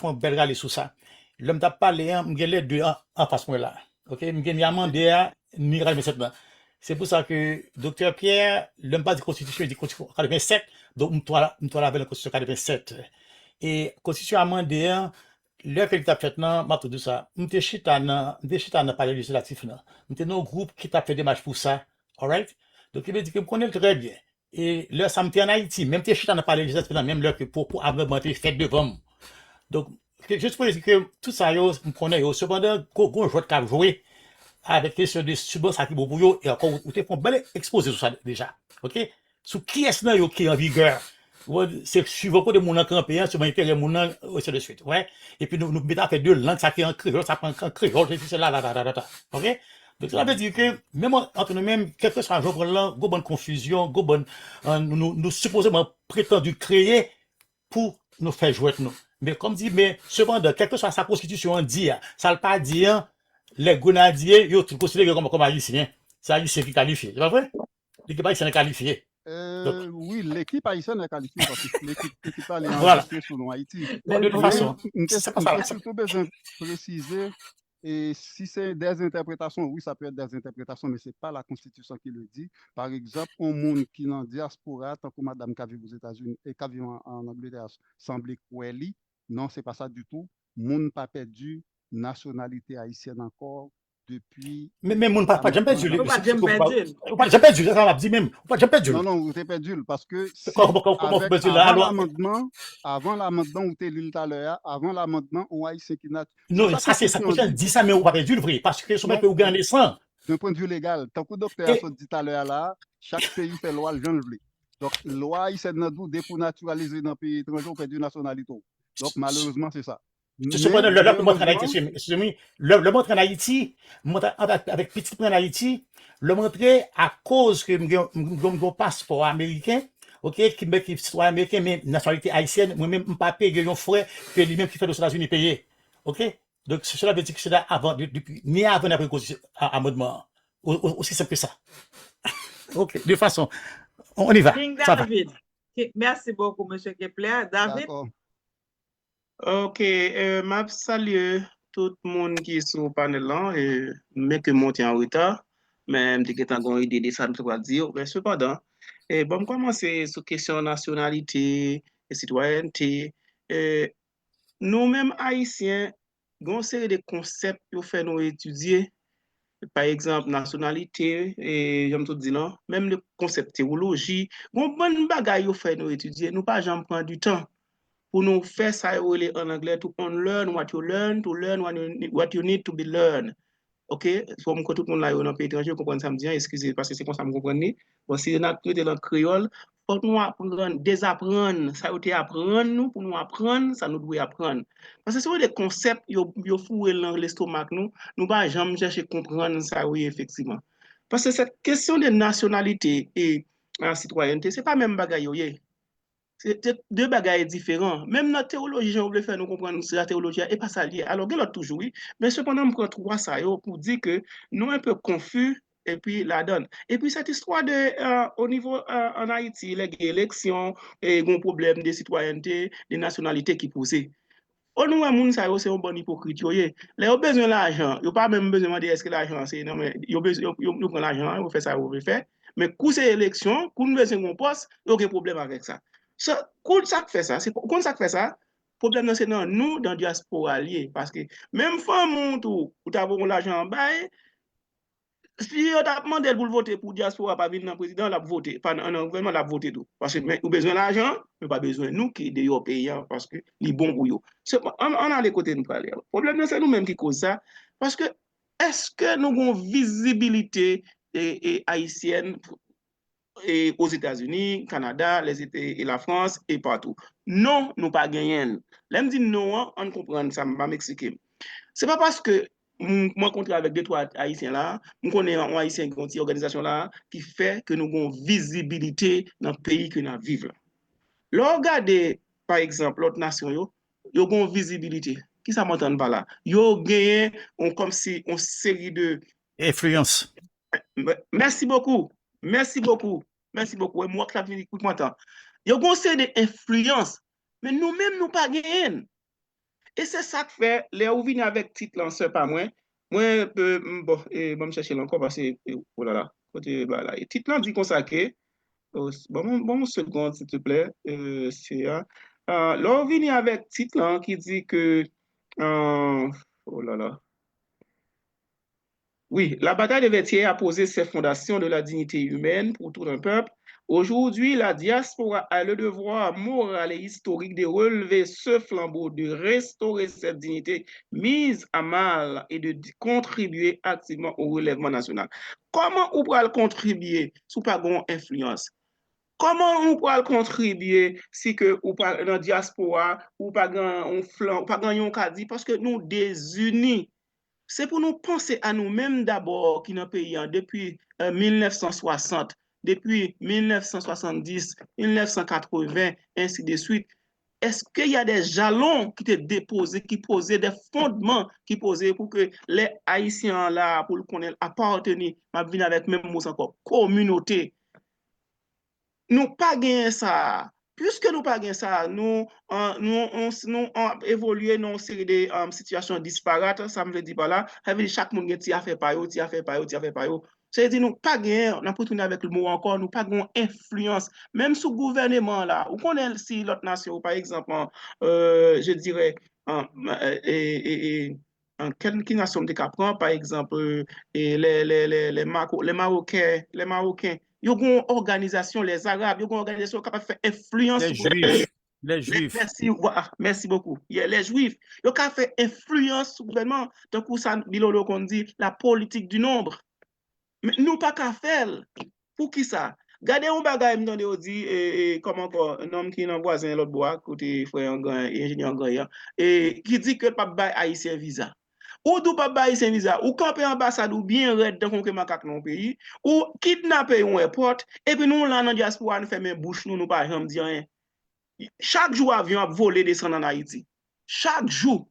un bel râle sur ça. L'homme t'a parlé, m'gen les deux en face moi là. OK? M'gen mi amendé ni râle 27 là. C'est pour ça que docteur Pierre, l'homme pas dit Constitution, il dit Constitution 87, donc m'tois la avec la Constitution 87. Et Constitution amendé, l'heure que t'a fait nan, m'a tout dit ça. M'te chita nan palais législatif nan. M'te non groupe qui t'a fait démarche pour ça. Alright? Donc il veut dire que me connaît très bien. Et là, ça me fait en Haïti, même si je suis pas législatif, même là, que pour augmenter fait devant. Donc, juste pour dire que tout ça, je me connais, cependant, quand je vais jouer avec question de subventions qui pour yo, et encore, vous te font bel exposé sur ça déjà. OK? Sur qui est-ce qui est en vigueur? C'est suivant quoi de mon campéen, sur l'intérêt mon ainsi de suite. Ouais? Et puis, nous mettons fait deux langues, ça qui est en créole, ça prend en créole, c'est là. OK? Donc, ça veut dire que, même entre nous-mêmes, quel que soit un jour, là, go bonne confusion, nous supposément prétendu créer pour nous faire jouer nous. Mais comme dit, mais cependant, quelle que soit sa constitution, dit, ça ne veut pas dire, les grenadiers, ils sont considérés comme haïtiens. C'est haïtien qui qualifie. C'est pas vrai? L'équipe haïtienne est qualifiée. Oui, l'équipe haïtienne est qualifiée parce que l'équipe est enregistrée sur nous Haïti. De toute façon, c'est pas ça. Je surtout besoin de préciser. Et si c'est des interprétations, oui, ça peut être des interprétations, mais ce n'est pas la Constitution qui le dit. Par exemple, un monde qui est en diaspora, tant que Madame qui vit aux États-Unis et qui vit en Angleterre, semble Koueli. Non, ce n'est pas ça du tout. Monde pas perdu nationalité haïtienne encore depuis. Mais mon papa, j'aime pas du. Pas j'aime pas J'aime pas du, ça m'a dit même. J'aime pas du. Non, vous t'es perdu parce que avant l'amendement, vous t'es lu tout à l'heure, avant l'amendement, on a ici qui n'a. Non, ça c'est ça que dit ça, mais on va perdu le vrai parce que ce mec peut gagner sans. D'un point de vue légal, tant que le docteur a dit tout à l'heure là, chaque pays fait loi le genre. Donc, loi, il s'est dans pour naturaliser dans le pays étranger, on perd nationalité. Donc, malheureusement, c'est ça. Cependant, le montre en Haïti, malheureusement, excusez-moi, le montre en Haïti, avec petit prix en Haïti, le montrer à cause que mon passeport américain, ok, qui est citoyen américain, mais nationalité haïtienne, moi-même, je ne pas payer un frais que lui-même qui fait aux États-Unis payer. Ok? Donc, cela veut dire que c'est là avant, depuis, ni avant d'après amendement. Aussi simple que ça. Ok, de toute façon, on y va. King Ça va. David. Merci beaucoup, M. Kepler. David? d'accord. Ok, m'a salue tout le monde qui est sur le panel là, mais que monte en retard, mais je suis en idée de ça, je dire. Mais cependant, bon, commencer sur question nationalité et citoyenneté. Nous-mêmes Haïtiens, nous avons une série de concepts pour faire nous étudier. Par exemple, nationalité, et j'aime tout dire non, même le concept théologie, bon, bon bagay yo fait nous étudier, nous pas jamais prendre du temps pour nous faire ça en anglais, to unlearn what you learn, to learn what you need to be learned. OK? Comme que tout le monde là, dans le pays étranger, comprend ça me dit, excusez, parce que c'est comme ça me comprendre. Bon, si on a traité dans le créole, faut que nous apprendre, désapprendre, ça a apprendre nous, pour nous apprendre, ça nous doit apprendre. Parce que c'est des concepts, yo foué dans l'estomac nous pas jamais chercher comprendre ça, oui, effectivement. Parce que cette question de nationalité et citoyenneté, c'est pas même bagaille, c'est deux bagages différents. Même notre théologie, on veut faire nous comprendre que la théologie n'est pas ça lié. Alors, il y a toujours, oui. Mais cependant, on prend trois ça pour dire que nous un peu confus et puis la donne. Et puis, cette histoire au niveau en Haïti, les élections, et un problème de citoyenneté, de nationalité qui posent. On nous a moun ça c'est un bon hypocrite yoye. Les ont besoin l'argent, yo pas même besoin de est-ce que l'argent c'est non mais yo prend l'argent, yo fait ça yo fait. Mais coup c'est élection, coup nous besoin un poste, yo aucun problème avec ça. Ça coup ça fait ça, c'est quand ça fait ça, problème c'est non nous dans diaspora lié parce que même femme moun tout, ou t'avons l'argent bail. Si on a demandé pour voter pour diaspora, pas venir dans le président, l'a voté. Pas dans un gouvernement, l'a voté tout. Parce que nous avons besoin d'argent, mais pas besoin de nous qui sommes payants parce que c'est bon pour eux. On a les côtés de nous parler. Le problème, c'est nous-mêmes qui causons ça. Parce que est-ce que nous avons une visibilité haïtienne aux États-Unis, Canada, et la France et partout? Non, nous pas gagné. Là, me dit non, on comprend ça, je vais m'expliquer. C'est pas parce que moi rencontre avec deux trois haïtiens là, nous connais un haïtien qui ont une organisation là qui fait que nous avons visibilité dans le pays que nous vivons. Là, regardez par exemple l'autre nation yo ont visibilité. Qui ça m'entend pas là? Yo gagné comme si une série de Influence. Merci beaucoup. Merci beaucoup. Merci beaucoup. Et moi qui l'ai m'entend. Yo ont une série d'influence, mais nous-mêmes nous pas gagné. Et c'est ça que fait, les ou venir avec titre lanceur pas moi. Moi, bon, me chercher encore parce que, oh là là, côté, bah là. Et titre là dit consacré. Bon, seconde, s'il te plaît. C'est, là, on vient avec titre là qui dit que, oh là là. Oui, la bataille de Vertières a posé ses fondations de la dignité humaine pour tout un peuple. Aujourd'hui, la diaspora a le devoir moral et historique de relever ce flambeau, de restaurer cette dignité mise à mal et de contribuer activement au relèvement national. Comment on pourra contribuer sous pas grande influence? Comment on pourra contribuer si que ou pas dans la diaspora ou pas un flanc, pas un caddie parce que nous désunis. C'est pour nous penser à nous-mêmes d'abord qui dans le pays depuis 1960, depuis 1970, 1980, ainsi de suite. Est-ce qu'il y a des jalons qui étaient déposés, qui posaient des fondements, qui posaient pour que les Haïtiens là, pour le connaître, appartenir, ma vie avec même mot encore, communauté. Nous pas gagné ça. Puisque nous pas gagné ça, nous avons évolué dans une série de situations disparates. Ça me veut dire par là. Ça veut dire chaque monde qui a fait par eux, qui a fait par eux, qui a fait par eux. C'est-à-dire nous pas gagné, on a pas tourné avec le mot encore, nous pas gagné influence. Même sous gouvernement là, ou qu'on est si l'autre nation, par exemple, je dirais, quelle nation de Capran, par exemple, les Marocains, ils ont une organisation, les Arabes, ils ont une organisation capable de faire influence. Les Juifs. Merci beaucoup. Les Juifs, ils ont capable de faire influence sur le gouvernement. Donc, ça, qu'on dit la politique du nombre. Mais nous, pas qu'à faire. Pour qui ça? Gardez un bagage, m'tendez ou dit, comment encore, un homme qui est voisin l'autre bois, côté frère ingénieur Ganyan, et qui dit que pas bail haïtien visa. Ou d'où pas bail haïtien visa, ou camper ambassade ou bien red dans qu'on macaque dans pays, ou kidnapper un airport, et puis nous là dans diaspora nous fermer bouche nous pas jamais dire rien. Chaque jour avion a volé descendre en Haïti. Chaque jour,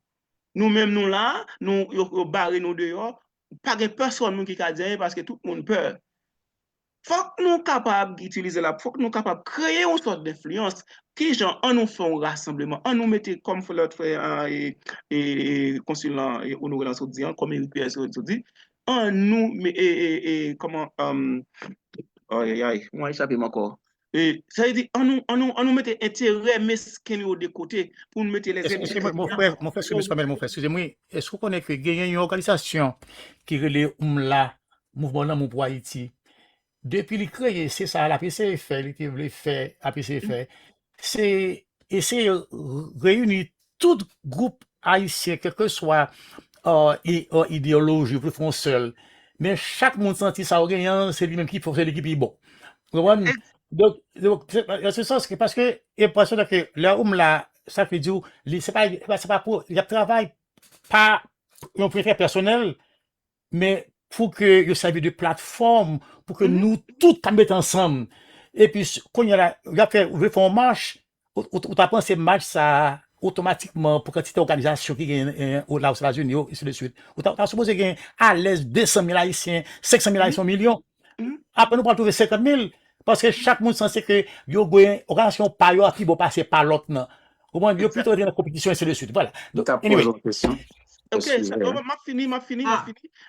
nous-mêmes nous là, nous barré nous dehors, pas de personne qui a dit parce que tout le monde peur. Faut que nous capables d'utiliser la, faut que nous capables de créer une sorte d'influence qui genre en nous fait un rassemblement, en nous mettre comme l'autre frère et consulant et honoré dans ce dit, comme UPS dit, en nous comment moi échappé encore. Et ça veut dire on nous mettait intérêt mesquin de côté pour nous mettre les excusez-moi, mon frère, excusez-moi, est-ce que vous connaissez que il y a une organisation qui relève MLA, Mouvement L'amour pour Haïti? Depuis le créé, c'est ça, la PCF, il voulait faire, la PCF, c'est essayer de réunir tout groupe haïtien, quel que soit idéologie, plus font seul. Mais chaque monde sentit ça, c'est lui-même qui fait l'équipe bon. Donc, c'est ça, c'est parce que, l'impression que là, ça fait dire, c'est pas pour, il y a travail, pas, on peut faire personnel, mais pour que il serve de plateforme, pour que nous tous mettre ensemble. Et puis, quand il y a fait une marche, ou t'as pensé marche, ça, automatiquement, pour quantité d'organisation qui est là aux États-Unis, et ainsi de suite. Ou t'as supposé qu'il y ait à l'aise 200 000 Haïtiens, 500 000 Haïtiens, millions. Après, nous, pour trouver 50 000, parce que chaque monde sensé que yo une organisation par yo qui va passer par l'autre. Au moins, yo plutôt dans la compétition, et ainsi de suite. Voilà. Donc, anyway. Ok, m'a fini.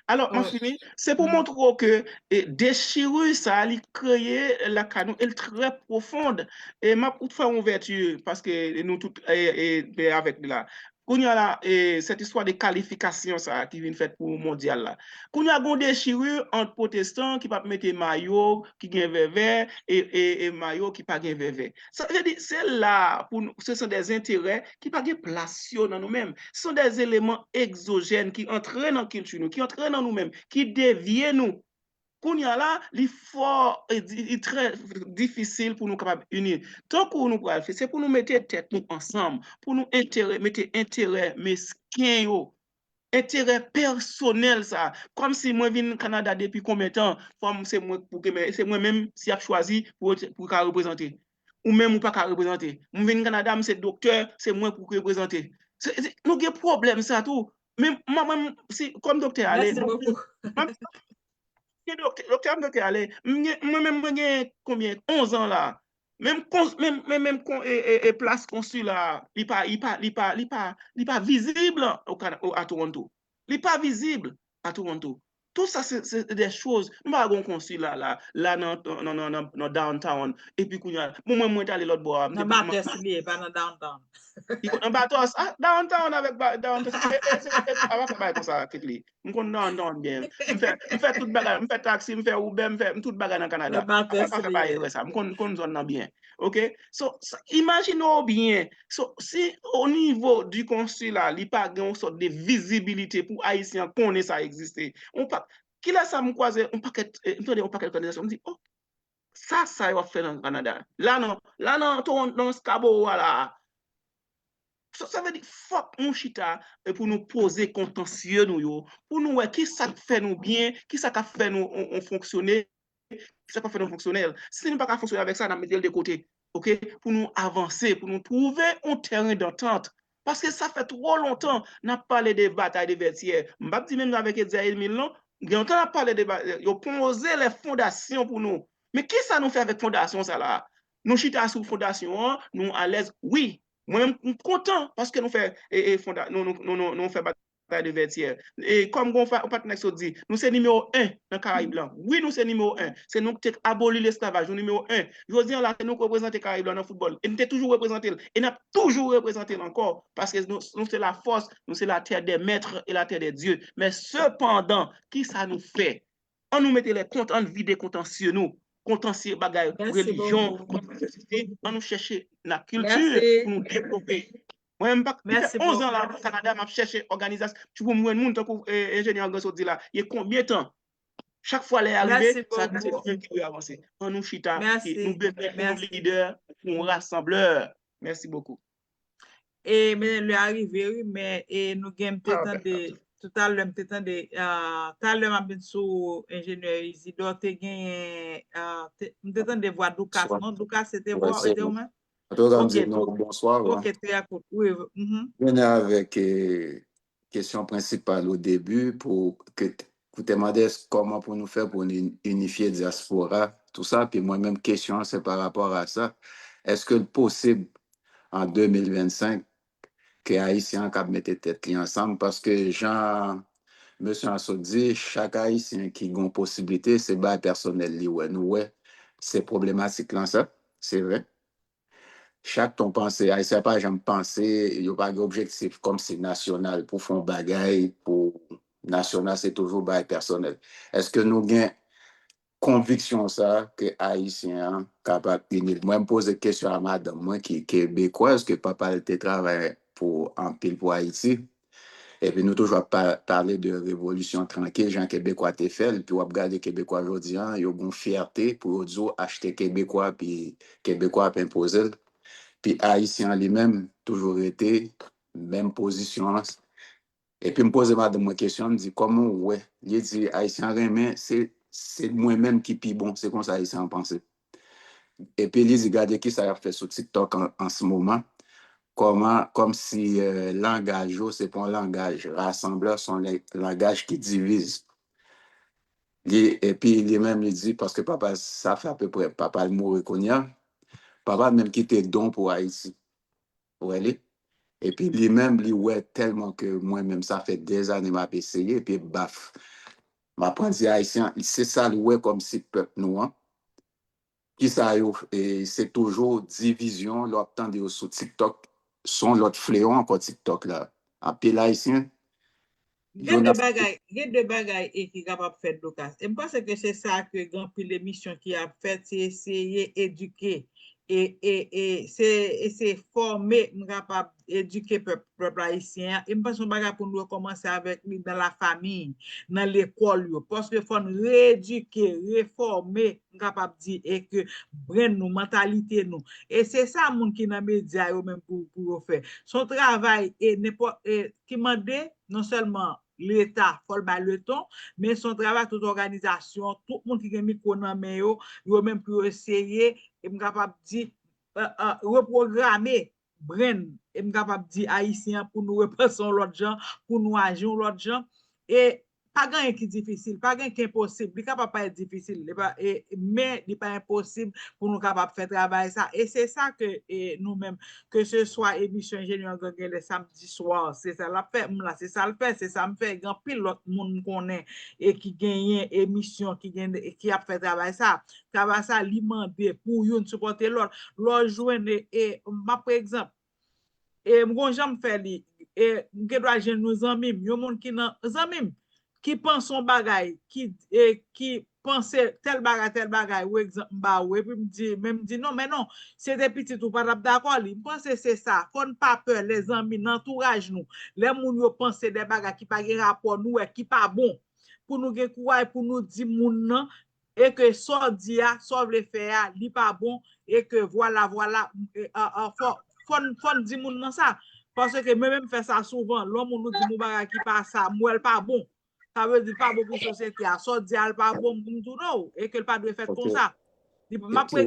Alors, m'a fini. C'est pour montrer que déchirer ça, il crée la canon, elle est très profonde. Et m'a fait une ouverture parce que nous tous avec là. Quand il y a là, cette histoire de qualification ça qui vient faite pour le mondial là. Quand il y a une déchirure entre protestants qui peuvent mettre maillot qui gagne vert et maillot qui pas gagne vert. Ça veut dire c'est là pour nous, ce sont des intérêts qui pas de place dans nous-mêmes. Ce sont des éléments exogènes qui entraînent dans culture nous, qui entraînent dans nous-mêmes, qui dévient nous. Qu'on y a là, l'effort est très difficile pour nous capables unir. Tant que nous pouvons faire, c'est pour nous mettre tête nous ensemble, pour nous mettre intérêt mesquin yo, intérêt personnel ça. Comme si moi viens au Canada depuis combien de temps, c'est moi-même si a choisi pour représenter. Ou même ou pas qu'à représenter. Moi viens au Canada, c'est docteur, c'est moi pour représenter. Nous avons problème ça tout. Même moi-même, si comme docteur allez. Docteur allez, moi-même, combien? 11 ans là. Même place consul là, il pas visible à Toronto. Il pas visible à Toronto. Tout ça, c'est des choses. Nous avons consul là dans downtown. Et puis, moi, je allé l'autre bois. Dans Bathurst, pas dans downtown. Dans Bathurst, downtown avec downtown. C'est ça, Kitli. Je suis downtown bien. Je fais tout bagage, je fais taxi, je fais Uber, je fais tout bagage dans Canada. Je connais zone bien. OK? So, imaginez bien. So, si au niveau du consulat, il n'y a pas une sorte de visibilité pour Haïtiens connaître ça exister. Qui là ça me croise un paquet d'organisations, on me dit oh ça va faire dans le Canada. Là non, dans Scabo voilà. Ça veut dire fuck mon chita pour nous poser contentieux nous pour nous voir qui ça fait nous bien, qui ça fait nous fonctionner, qui ça fait nous fonctionnel. Si nous pas fonctionner avec ça, on mettre de côté. OK, pour nous avancer, pour nous trouver un terrain d'entente. Parce que ça fait trop longtemps, on a parlé des batailles de vertières. Je ne dis même avec Ezaïl Milan, on a parlé de batailles, on a posé les fondations pour nous. Mais qui ça nous fait avec fondation ça là? Nous chita sous fondation, nous à l'aise, oui. Moi-même, je suis content parce que nous faisons bataille de vertières. Et comme on partenaire dit, nous sommes numéro 1 dans le Caraïbe blanc. Oui, nous sommes numéro 1. C'est nous qui avons aboli l'esclavage, nous numéro 1. Je veux dire là, c'est nous qui représentons le Caraïbe blanc dans le football. Et nous avons toujours représenté. Et nous avons toujours représenté encore. Parce que nous, c'est la force, nous, c'est la terre des maîtres et la terre des dieux. Mais cependant, qui ça nous fait? On nous mettait les comptes, on vide contentieux nous. Contentieux bagaille, religion, on nous chercher la culture pour nous développer. Moi, je 11 ans là au Canada, je cherche organisation. Tu peux me dire, ingénieur Gasso dit là, il y a combien de temps? Chaque fois les arrivés, Merci ça beaucoup. c'est bien qui peut avancer. On nous chita, nous Merci. besoin un Merci. leader, un rassembleur. Merci beaucoup. Et mais le arrivé, oui, mais et nous gagnons tout à l'heure, tout à l'heure, m'a bien sous ingénieur Isidore, te gagné, t'étant des voix Doukas, Bonsoir. non? Doukas, c'était Ouais, voix, c'est était au moins? Madame Ok, Zeno, bonsoir. Ouais. ok, très cool. Oui, Je venais avec question principale au début pour que vous demandez comment pour nous faire pour unifier diaspora, tout ça. Puis moi-même, question, c'est par rapport à ça. Est-ce que possible en 2025 que Haïtiens cap mettre tête ensemble? Parce que Jean, Monsieur Anso dit, chaque Haïtien qui a une possibilité, c'est pas personnel. Ouais, nous, ouais, c'est problématique là, ça. C'est vrai. Chaque ton pensée, Haïtien pas jamais pensé, il n'y a pas d'objectif comme c'est national pour faire bagaille, pour national, c'est toujours bail personnel. Est-ce que nous avons conviction ça que Haïtien capable d'unir? Moi, je me pose des questions à madame, moi qui est québécoise, que papa était travaillé pour en pile pour Haïti. Et puis nous toujours parler de révolution tranquille, Jean Québécois t'es fait, puis on regarde les Québécois aujourd'hui, ils ont une fierté pour dire acheter Québécois, puis Québécois imposer. Puis Haïtien lui-même, toujours été, même position. Et puis, me pose madame une question, me dit comment, ouais, il dit Haïtien remet, c'est moi-même qui pi bon, c'est comme ça Haïtien pense. Et puis, il dit, regardez qui ça a fait sur TikTok en ce moment, comment, comme si langage, c'est pas un langage rassembleur, c'est un langage qui divise. Et puis, lui-même, il dit, parce que papa, ça fait à peu près, papa le mot reconnaît, papa même quitté don pour Haïti. Vous voyez? Et puis lui-même, lui, ouais, tellement que moi-même, ça fait des années m'a essayé, et puis baf. M'apprendre haïtien, c'est ça, ouais, comme si peuple noir. Qui ça, et c'est toujours division, l'obtenir sur TikTok, son l'autre fléau encore TikTok là. En pile haïtien. Gen de bagay et qui capable faire Doukas. Et je pense que c'est ça que grand pile l'émission qui a fait, c'est essayer d'éduquer et c'est former, capable d'éduquer peuple haïtien. Et je pense que bagay pour nous recommencer avec lui dans la famille, dans l'école, parce que faut nous rééduquer, réformer, capable dire et que brain nous, mentalité nous. Et c'est ça moun qui dans média yo même pour faire. Son travail et n'importe qui mande non seulement l'État, faut le temps, mais son travail, toute organisation, tout le monde qui a mis dans main yo même pour essayer, et capable dire reprogrammer brain, et capable dire haïtien pour nous repenser l'autre gens, pour nous agir l'autre gens et pas gain qui difficile, pas gain qui impossible, il capable pas être difficile, mais il pas impossible pour nous capable faire travail ça et c'est ça que nous-mêmes que ce soit émission ingénieur Gagné le samedi soir, c'est ça la fait là, c'est ça le fait, c'est ça me fait grand pile l'autre monde connaît et qui gagne émission qui a fait travail ça alimenter pour une supporter l'autre joindre et par exemple et mon j'aime faire li et que doit jeune nous amis yo monde qui nan amis qui pense son bagay qui pense tel bagay ou exemple ba ou et puis me dit non mais non c'est des petits tout pas d'accord li pense c'est ça faut pas peur les amis l'entourage nous les moun yo pense des bagay qui pas rapport nous qui pas bon pour nous gen courage pour nous dire moun nan et que so dia so vle faire li pas bon et que voilà faut dire moun nan ça parce que même fait ça souvent l'homme nous dit moun bagay qui pas ça moi pas bon ça veut dire pas bon pour société a so di al pas bon pour tout non et que pas doit faire comme ça ma par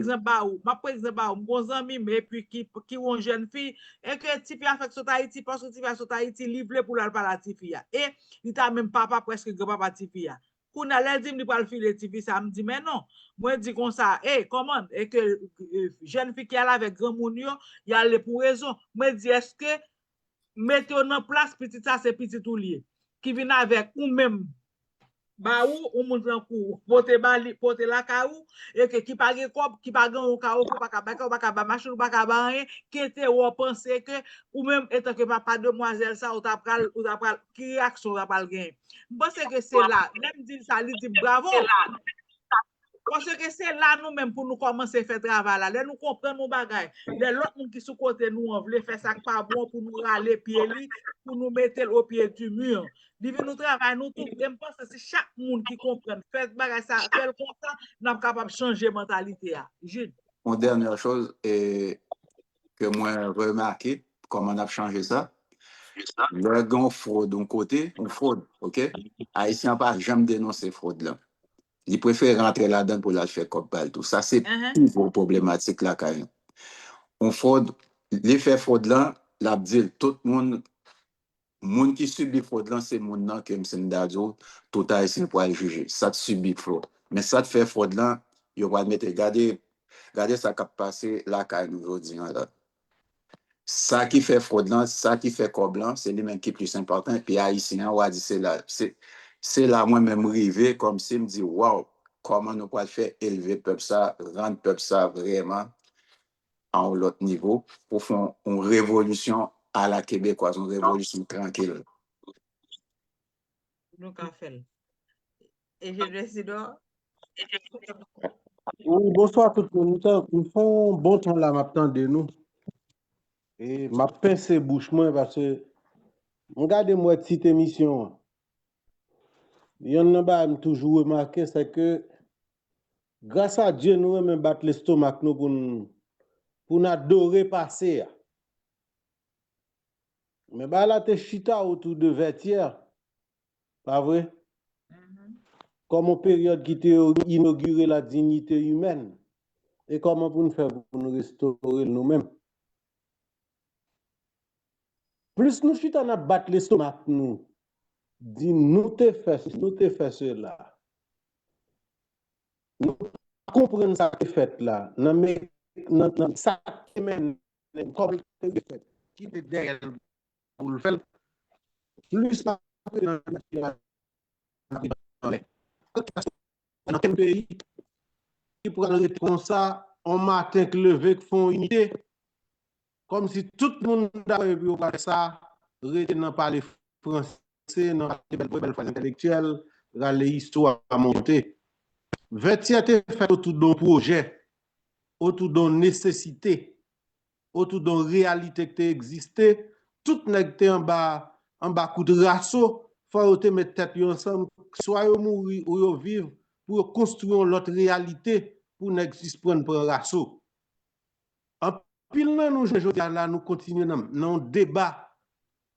exemple mon ami mais puis qui une jeune fille et que type a fait sur Haïti parce que type a sur Haïti livré pour la parler Tifi et il t'a même papa presque grand papa Tifi qu'on a l'air dit me pas le filer Tifi ça me dit mais non moi dit comme ça comment et que jeune fille qui est là avec grand moun yo il a les pour raison moi dit est-ce que mettez en place petit ça c'est petit tout lié qui vient avec ou même ba ou moun pran kou pote la ka ou et que qui pa gen kop qui pa gen ou ka ou pa ka ba machin ou pa ka ba rien qui était ou penser que ou même étant que papa demoiselle ça ou t'a pral qui réaction va pas le gain pense que c'est là même dit ça lui dit bravo Parce que c'est là nous-mêmes pour nous commencer à faire travail là. Là, nous comprenons nos bagages. Les autres qui sont côté nous, on veut faire ça pas bon pour nous râler pied li, pour nous mettre au pied du mur. Livre nous travail, nous tout. Je pense que c'est chaque monde qui comprend. Faire bagage ça, faire comme ça, nous sommes capables de changer mentalité. Jude. Une dernière chose que moi remarqué, comment on a changé ça. Le grand fraude d'un côté, on fraude, ok? Haïtien pas jamais dénoncer fraude là. Il préfère rentrer là-dedans pour la faire comme balle. Tout ça, c'est toujours problématique là quand même. On fraude, l'effet fraude là, la dit tout le monde qui subit fraude là, c'est monde là que m'sène d'adio, tout haïtien pour aller juger. Ça te subit fraude. Mais ça te fait fraude là, il va mettre, regardez ça qui a passé là quand nous aujourd'hui là. Ça qui fait fraude là, ça qui fait corps blanc, c'est lui-même qui est plus important. Puis haïtien, on va dire c'est là moi-même rivé comme si me dit waouh, comment nous pouvons faire élever peuple ça, rendre peuple ça vraiment à un autre niveau pour faire une révolution à la québécoise, une révolution tranquille. Nous qu'a fait. Et je décide. Oui, bonsoir tout le monde. Nous faisons bon temps là maintenant de nous. Et ma pince bouche moi parce que regardez-moi petite émission. Il y en a pas toujours remarqué c'est que grâce à Dieu nous même battre l'estomac nous pour nous adorer passer. Mais bah là t'es chita autour de vêtière. Pas vrai? Comme en période qui était inaugurée la dignité humaine. Et comment pour nous faire pour nous restaurer nous-mêmes? Plus nous chita n'a battre l'estomac nous. Dit nous te fait cela. Nous comprenons ça qui fait là. Non mais ça même comme qui est derrière pour le faire. Plus dans quel pays qui pourrait être comme ça en matin que levé qui font unité comme si tout le monde avait ça retenant par les français dans les phase intellectuelle les histoires à monter. Vertière fait autour d'un projet, autour d'une nécessité, autour d'une réalité qui existait, tout n'est en bas coup de rasso, faut mettre tête ensemble, soit yo mourir ou yo vivre pour construire l'autre réalité pour n'existe prendre pour rasso. En pile nous là nous continuons dans débat.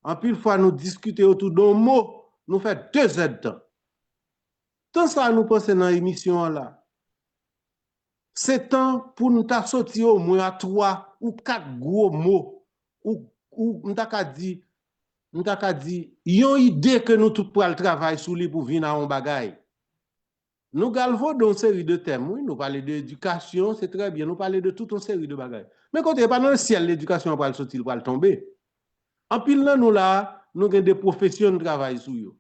En pile fois nous discuter autour d'un mot, nous fait 2 heures de temps. Tant ça nous penser dans l'émission là. C'est temps pour nous sortir au moins à 3 ou 4 gros mots ou m'ta dit yon idée que nous tout pour le travail sur lui pour venir à un bagay. Nous galvons dans une série de thèmes, oui, nous parlons d'éducation, c'est très bien, nous parlons de toute une série de bagailles. Mais quand il n'y a pas dans le ciel, l'éducation va sortir, va tomber. En pile là, nous avons des professions de travail sur eux.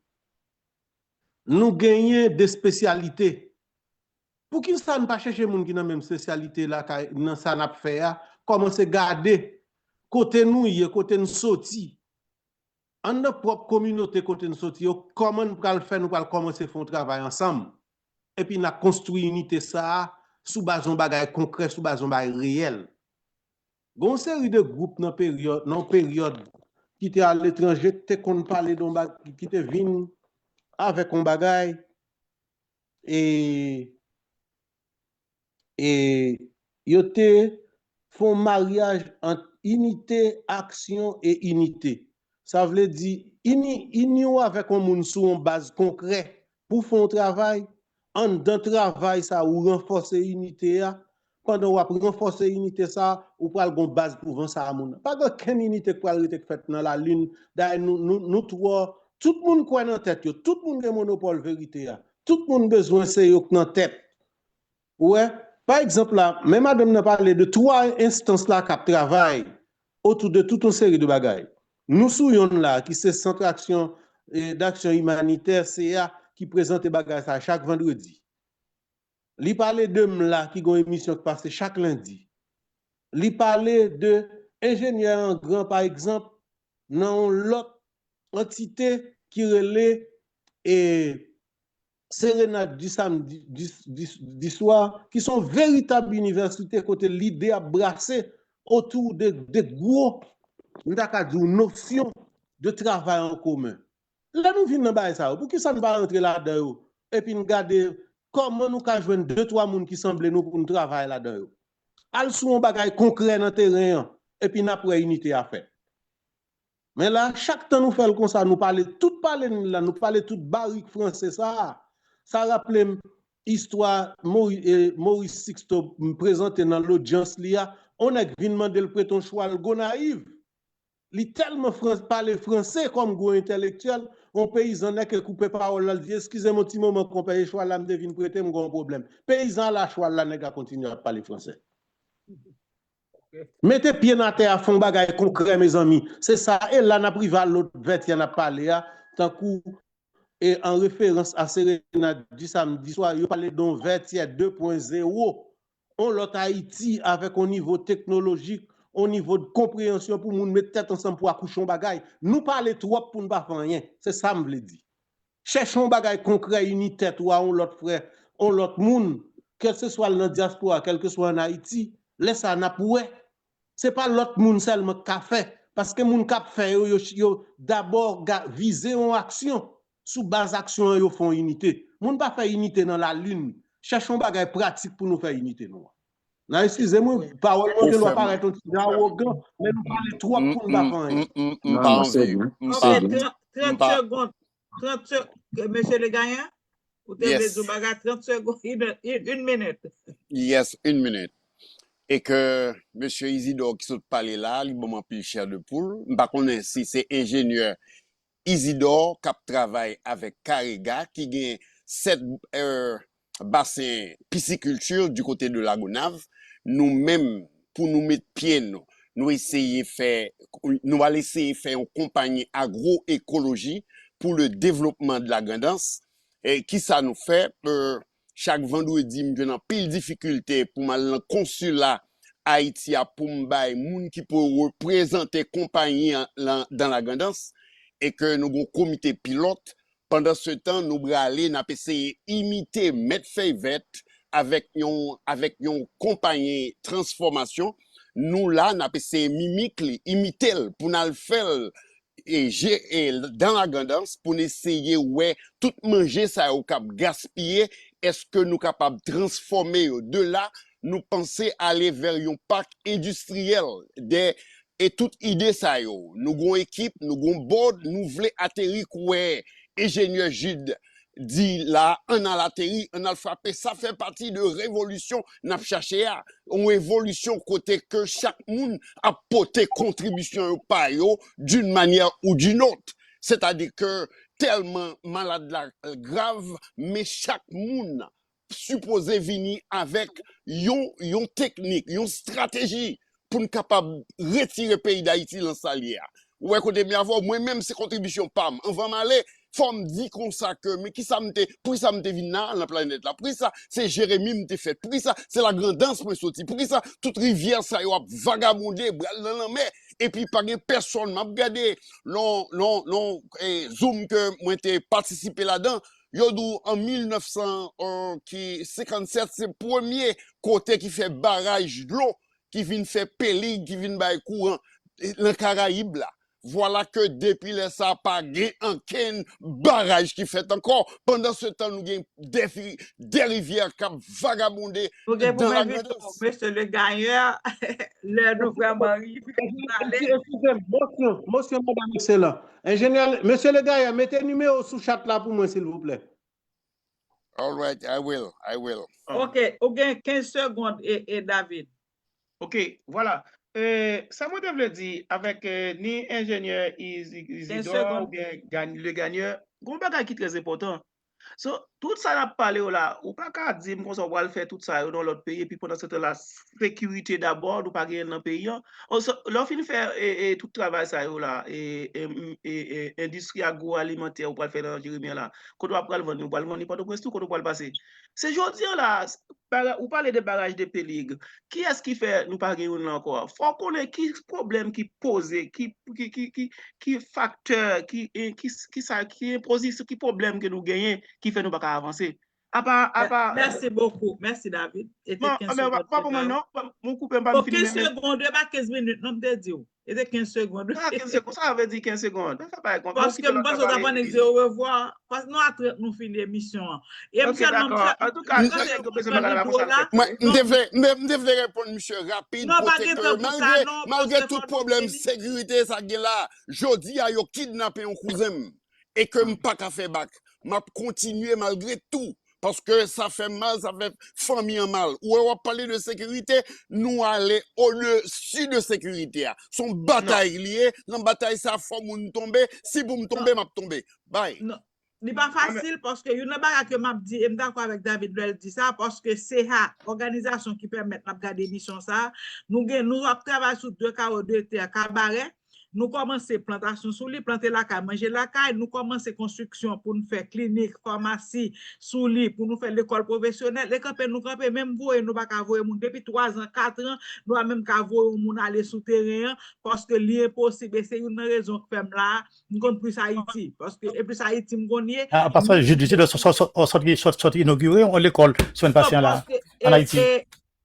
Nous gagnons des spécialités. Pour qui ça ne pas chercher les gens qui ont la même spécialité là, dans ça n'a pas fait, commencer à garder côté nous, côté nous sorti. En notre propre communauté, côté nous sorti, comment nous allons faire, nous allons commencer à faire un travail ensemble. Et puis, nous avons construit une unité ça, sous base d'un bagage concret, sous base d'un bagage réel. Il y a une série de groupes dans la période qui étaient à l'étranger, qui parlait d'un bagage, qui étaient venus avec un bagage et ils font mariage entre unité, action et unité. Ça veut dire, ils avec un monde sur une base concrète pour faire un travail. En dans travail, ça ou renforcer l'unité. Pendant qu'on renforcer l'unité, ça, ou pour une base pour vendre ça à moun. Pas aucune unité qui être faite dans la lune. Nous trois, tout le monde croit dans tête, tout le monde a monopole vérité. Tout le monde besoin c'est dans tête. Ouais. Par exemple, là, même madame n'a parlé de 3 instances là qui travaillent autour de toute une série de bagages. Nous souillons là, qui c'est Centre d'action humanitaire, CA, qui présente des bagages à chaque vendredi. Li parle de là, qui a une émission qui passe chaque lundi. Li parle de ingénieur en grand, par exemple, dans l'autre entité qui relève et Sérénade du samedi, du soir, qui sont véritables universités côté l'idée à brasser autour de gros, notions de travail en commun. Là, nous venons dans ça. Pour qui ça ne va rentrer là-dedans? Et puis nous regarder comment nous pouvons joindre 2-3 personnes qui semblent nous pour nous travailler là-dedans. Al sou un bagay concret dans le terrain, et puis nous avons une unité à faire. Mais là, chaque temps nous faisons comme ça, nous parlons tout barrique français, ça rappelle l'histoire Maurice Sixto me présente dans l'audience, on a vu demander le prêton choix, le go naïf. Il tellement parle français comme go intellectuel, un paysan n'a que coupé parole, il dit excusez-moi un petit moment qu'on paye choix là, me devine prêter, me un problème. Paysan la choix là, n'a continuer à parler français. Mettez pied dans la terre à fond bagay concret, mes amis. C'est ça. Et là, n'a privé l'autre vêt, y en a parlé, tant coup, et en référence à Sérénade du samedi soir, il parlait d'un vêt 2.0. On l'autre Haïti avec un niveau technologique, au niveau de compréhension pour nous mettre tête ensemble pour accoucher un bagay. Nous parler trop pour ne pas faire rien. C'est ça, me le dit. Cherchons un bagay concret, unité, on l'autre frère, on l'autre monde, quel que soit dans la diaspora, quel que soit en Haïti, laisse ça n'a pour c'est pas l'autre monde seulement qui a fait parce que moun k'ap fait yo d'abord viser une action sous base action yo font unité moun pas faire unité dans la lune cherchons bagay pratique pour nous faire unité nous non excusez-moi parole moi que doit paraître un petit arrogant mais nous parler trop pour nous pas faire 30 secondes 30 secondes monsieur le gagnant vous devez dire bagay 30 secondes une minute yes une minute. Et que M. Isidore qui s'est parlé là, il m'a plus cher de poule. Par contre, si c'est ingénieur Isidore qui travaille avec Carrega, qui gagne 7 bassins pisciculture du côté de la Gonave, nous-mêmes, pour nous mettre pied, nous allons essayer de faire une compagnie agroécologie pour le développement de la Grandance. Et qui ça nous fait? Chaque vendredi, je suis en pile difficulté pour mal consulat Haïti pour m'bay moun qui peut représenter compagnie dans la Grandance et que nous avons un comité pilote. Pendant ce temps, nous allons aller essayer imiter mettre Fayvet avec une compagnie transformation. Nous là, nous essayé imiter pour nous faire et dans la Grandance pour essayer ouais tout manger ça au cap gaspiller. Est-ce que nous sommes capables de transformer de là, nous penser aller vers un parc industriel et toute idée ça yo. Nous avons une équipe, nous avons un board, nous voulons atterrir ouais ingénieur Jude dit là, on a l'atterri, on a le frappé, ça fait partie de révolution n'a cherché à une évolution côté que chaque monde a porté contribution au pays d'une manière ou d'une autre. C'est-à-dire que tellement malade grave, mais chaque monde supposé venir avec une technique, une stratégie pour nous capable de retirer le pays d'Haïti dans sa lière. Ou écoutez bien, moi-même, ces contributions, pam, on va m'aller, faut me dire comme ça que, mais qui ça me pour ça me venu dans la planète là, pour ça, c'est Jérémie me fait, pour ça, c'est la Grandance me sorti, pour ça, toute rivière ça y a vagabondé, dans la mer, et puis pas personne m'a regardé, zoom que moi t'ai participé là-dedans, Yodou en 1957, c'est le premier côté qui fait barrage de l'eau, qui vient faire pélig, qui vient bailler courant, le Caraïbe là. Voilà que depuis les ça pas un barrage qui fait encore. Pendant ce temps, nous avons des rivières qui vagabondé dans la Grandance. Monsieur le gagneur, nous vraiment Monsieur, madame, excellent. Ingénieur, monsieur le gagneur, mettez le numéro sous chat là pour moi, s'il vous plaît. All right, I will. OK, on gagne 15 secondes et David. OK, voilà. Ça me devait dire avec ni ingénieur Isidore ou bien le gagneur, un bagage qui est très important. So, tout ça n'a pas parlé là, ou pas qu'à dire qu'on va le faire tout ça dans l'autre pays, et puis pendant ce temps la sécurité d'abord, ou pas gagner dans le pays. L'on finit faire tout travail ça là, et industrie agroalimentaire, ou pas le faire dans Jérémie là, qu'on doit le vendre, ou pas le vendre, pas de question, qu'on doit le passer. C'est aujourd'hui là, ou parlez de barrage de Péligre. Qui est-ce qui fait nous pas gagner encore? Faut connaître qui problème qui pose, qui facteur, qui imposition, qui problème que nous gagnons, qui fait nous pas avancer. Merci beaucoup. Merci, David. Et 15 secondes. Pas pour moi, non. Mon coupé pas 15 secondes, pas 15 minutes, non, me dit. Et 15 secondes. 15 secondes, ça veut dire 15 secondes. Parce que je pense qu'on va dire au revoir. Parce que nous finissons l'émission. Et ok, d'accord. En tout cas, je devais répondre, monsieur, rapide. Malgré tout problème de sécurité, ça là, jodi a yo kidnappé un cousin. Et que je pas qu'à faire bac. M'a continuer malgré tout. Parce que ça fait mal, ça fait famille en mal. Ou on va parler de sécurité, nous aller au-dessus de sécurité. Son bataille liée, dans bataille ça faut nous tomber. Si vous me tombez, m'a tomber. Bye. Non. Ce n'est pas facile parce que une bagarre que m'a dit, et d'accord avec David Duel dit ça, parce que c'est organisation qui permet de garder l'émission ça. Nous travaillons sur 2 carreaux de terre, cabaret. Nous commençons plantation sous lit, planter la caille, manger la caille. Nous commençons construction pour nous faire clinique, pharmacie sous lit, pour nous faire l'école professionnelle. Les campés, nous campés, même vous, nous pas qu'à voir depuis 3 ans, 4 ans, nous avons même qu'à voir moun aller sous terrain parce que l'impossible, c'est une raison que fait là, nous compte plus Haïti. Parce que, et plus Haïti, nous connaissons. Parce que je disais, sorti inauguré, on l'école, sur une patient là, en Haïti.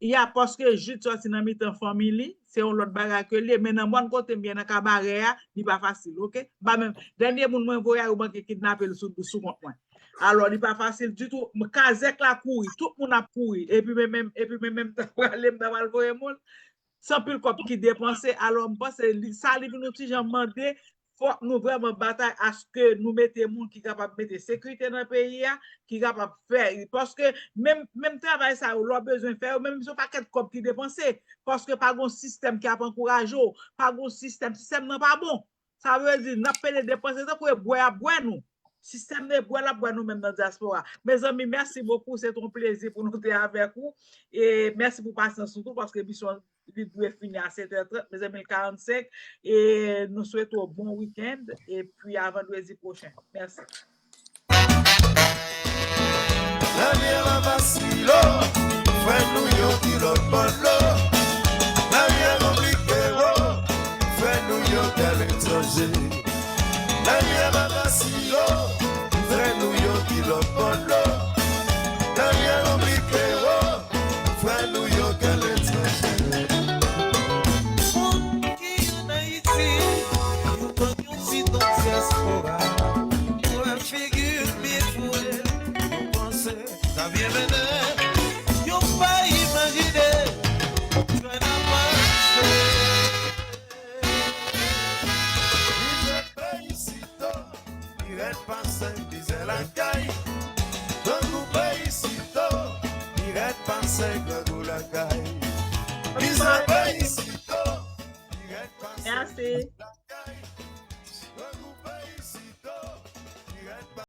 Il y a parce que juste sorti dans mi-temps famille, c'est un autre bagarre que les mais dans bon côté bien dans cabaret, il pas facile, OK? Ba même dernier moun moi voyage ou banque kidnapper le sous compte moi. Alors il pas facile du tout, kazek la courir, tout moun a courir et puis même temps aller dans mal voyer moun sans plus cop qui dépenser alors je pense ça li nous ti j'en demander faut nous vraiment bataille à ce que nous mettons monde qui capable mettre sécurité dans le pays qui capable faire parce que même travail ça on a besoin faire même son paquet de cop qui dépenser parce que pas un système qui a encouragé pas un système n'est pas bon ça veut dire n'a pas les dépenser pour boire nous système de boire nous même dans diaspora. Mes amis, merci beaucoup, c'est un plaisir pour nous être avec vous et merci pour passer surtout parce que l'émission doit finir à 7h30, mes amis, 45 et nous souhaitons un bon week-end et puis à vendredi prochain. Merci. Merci.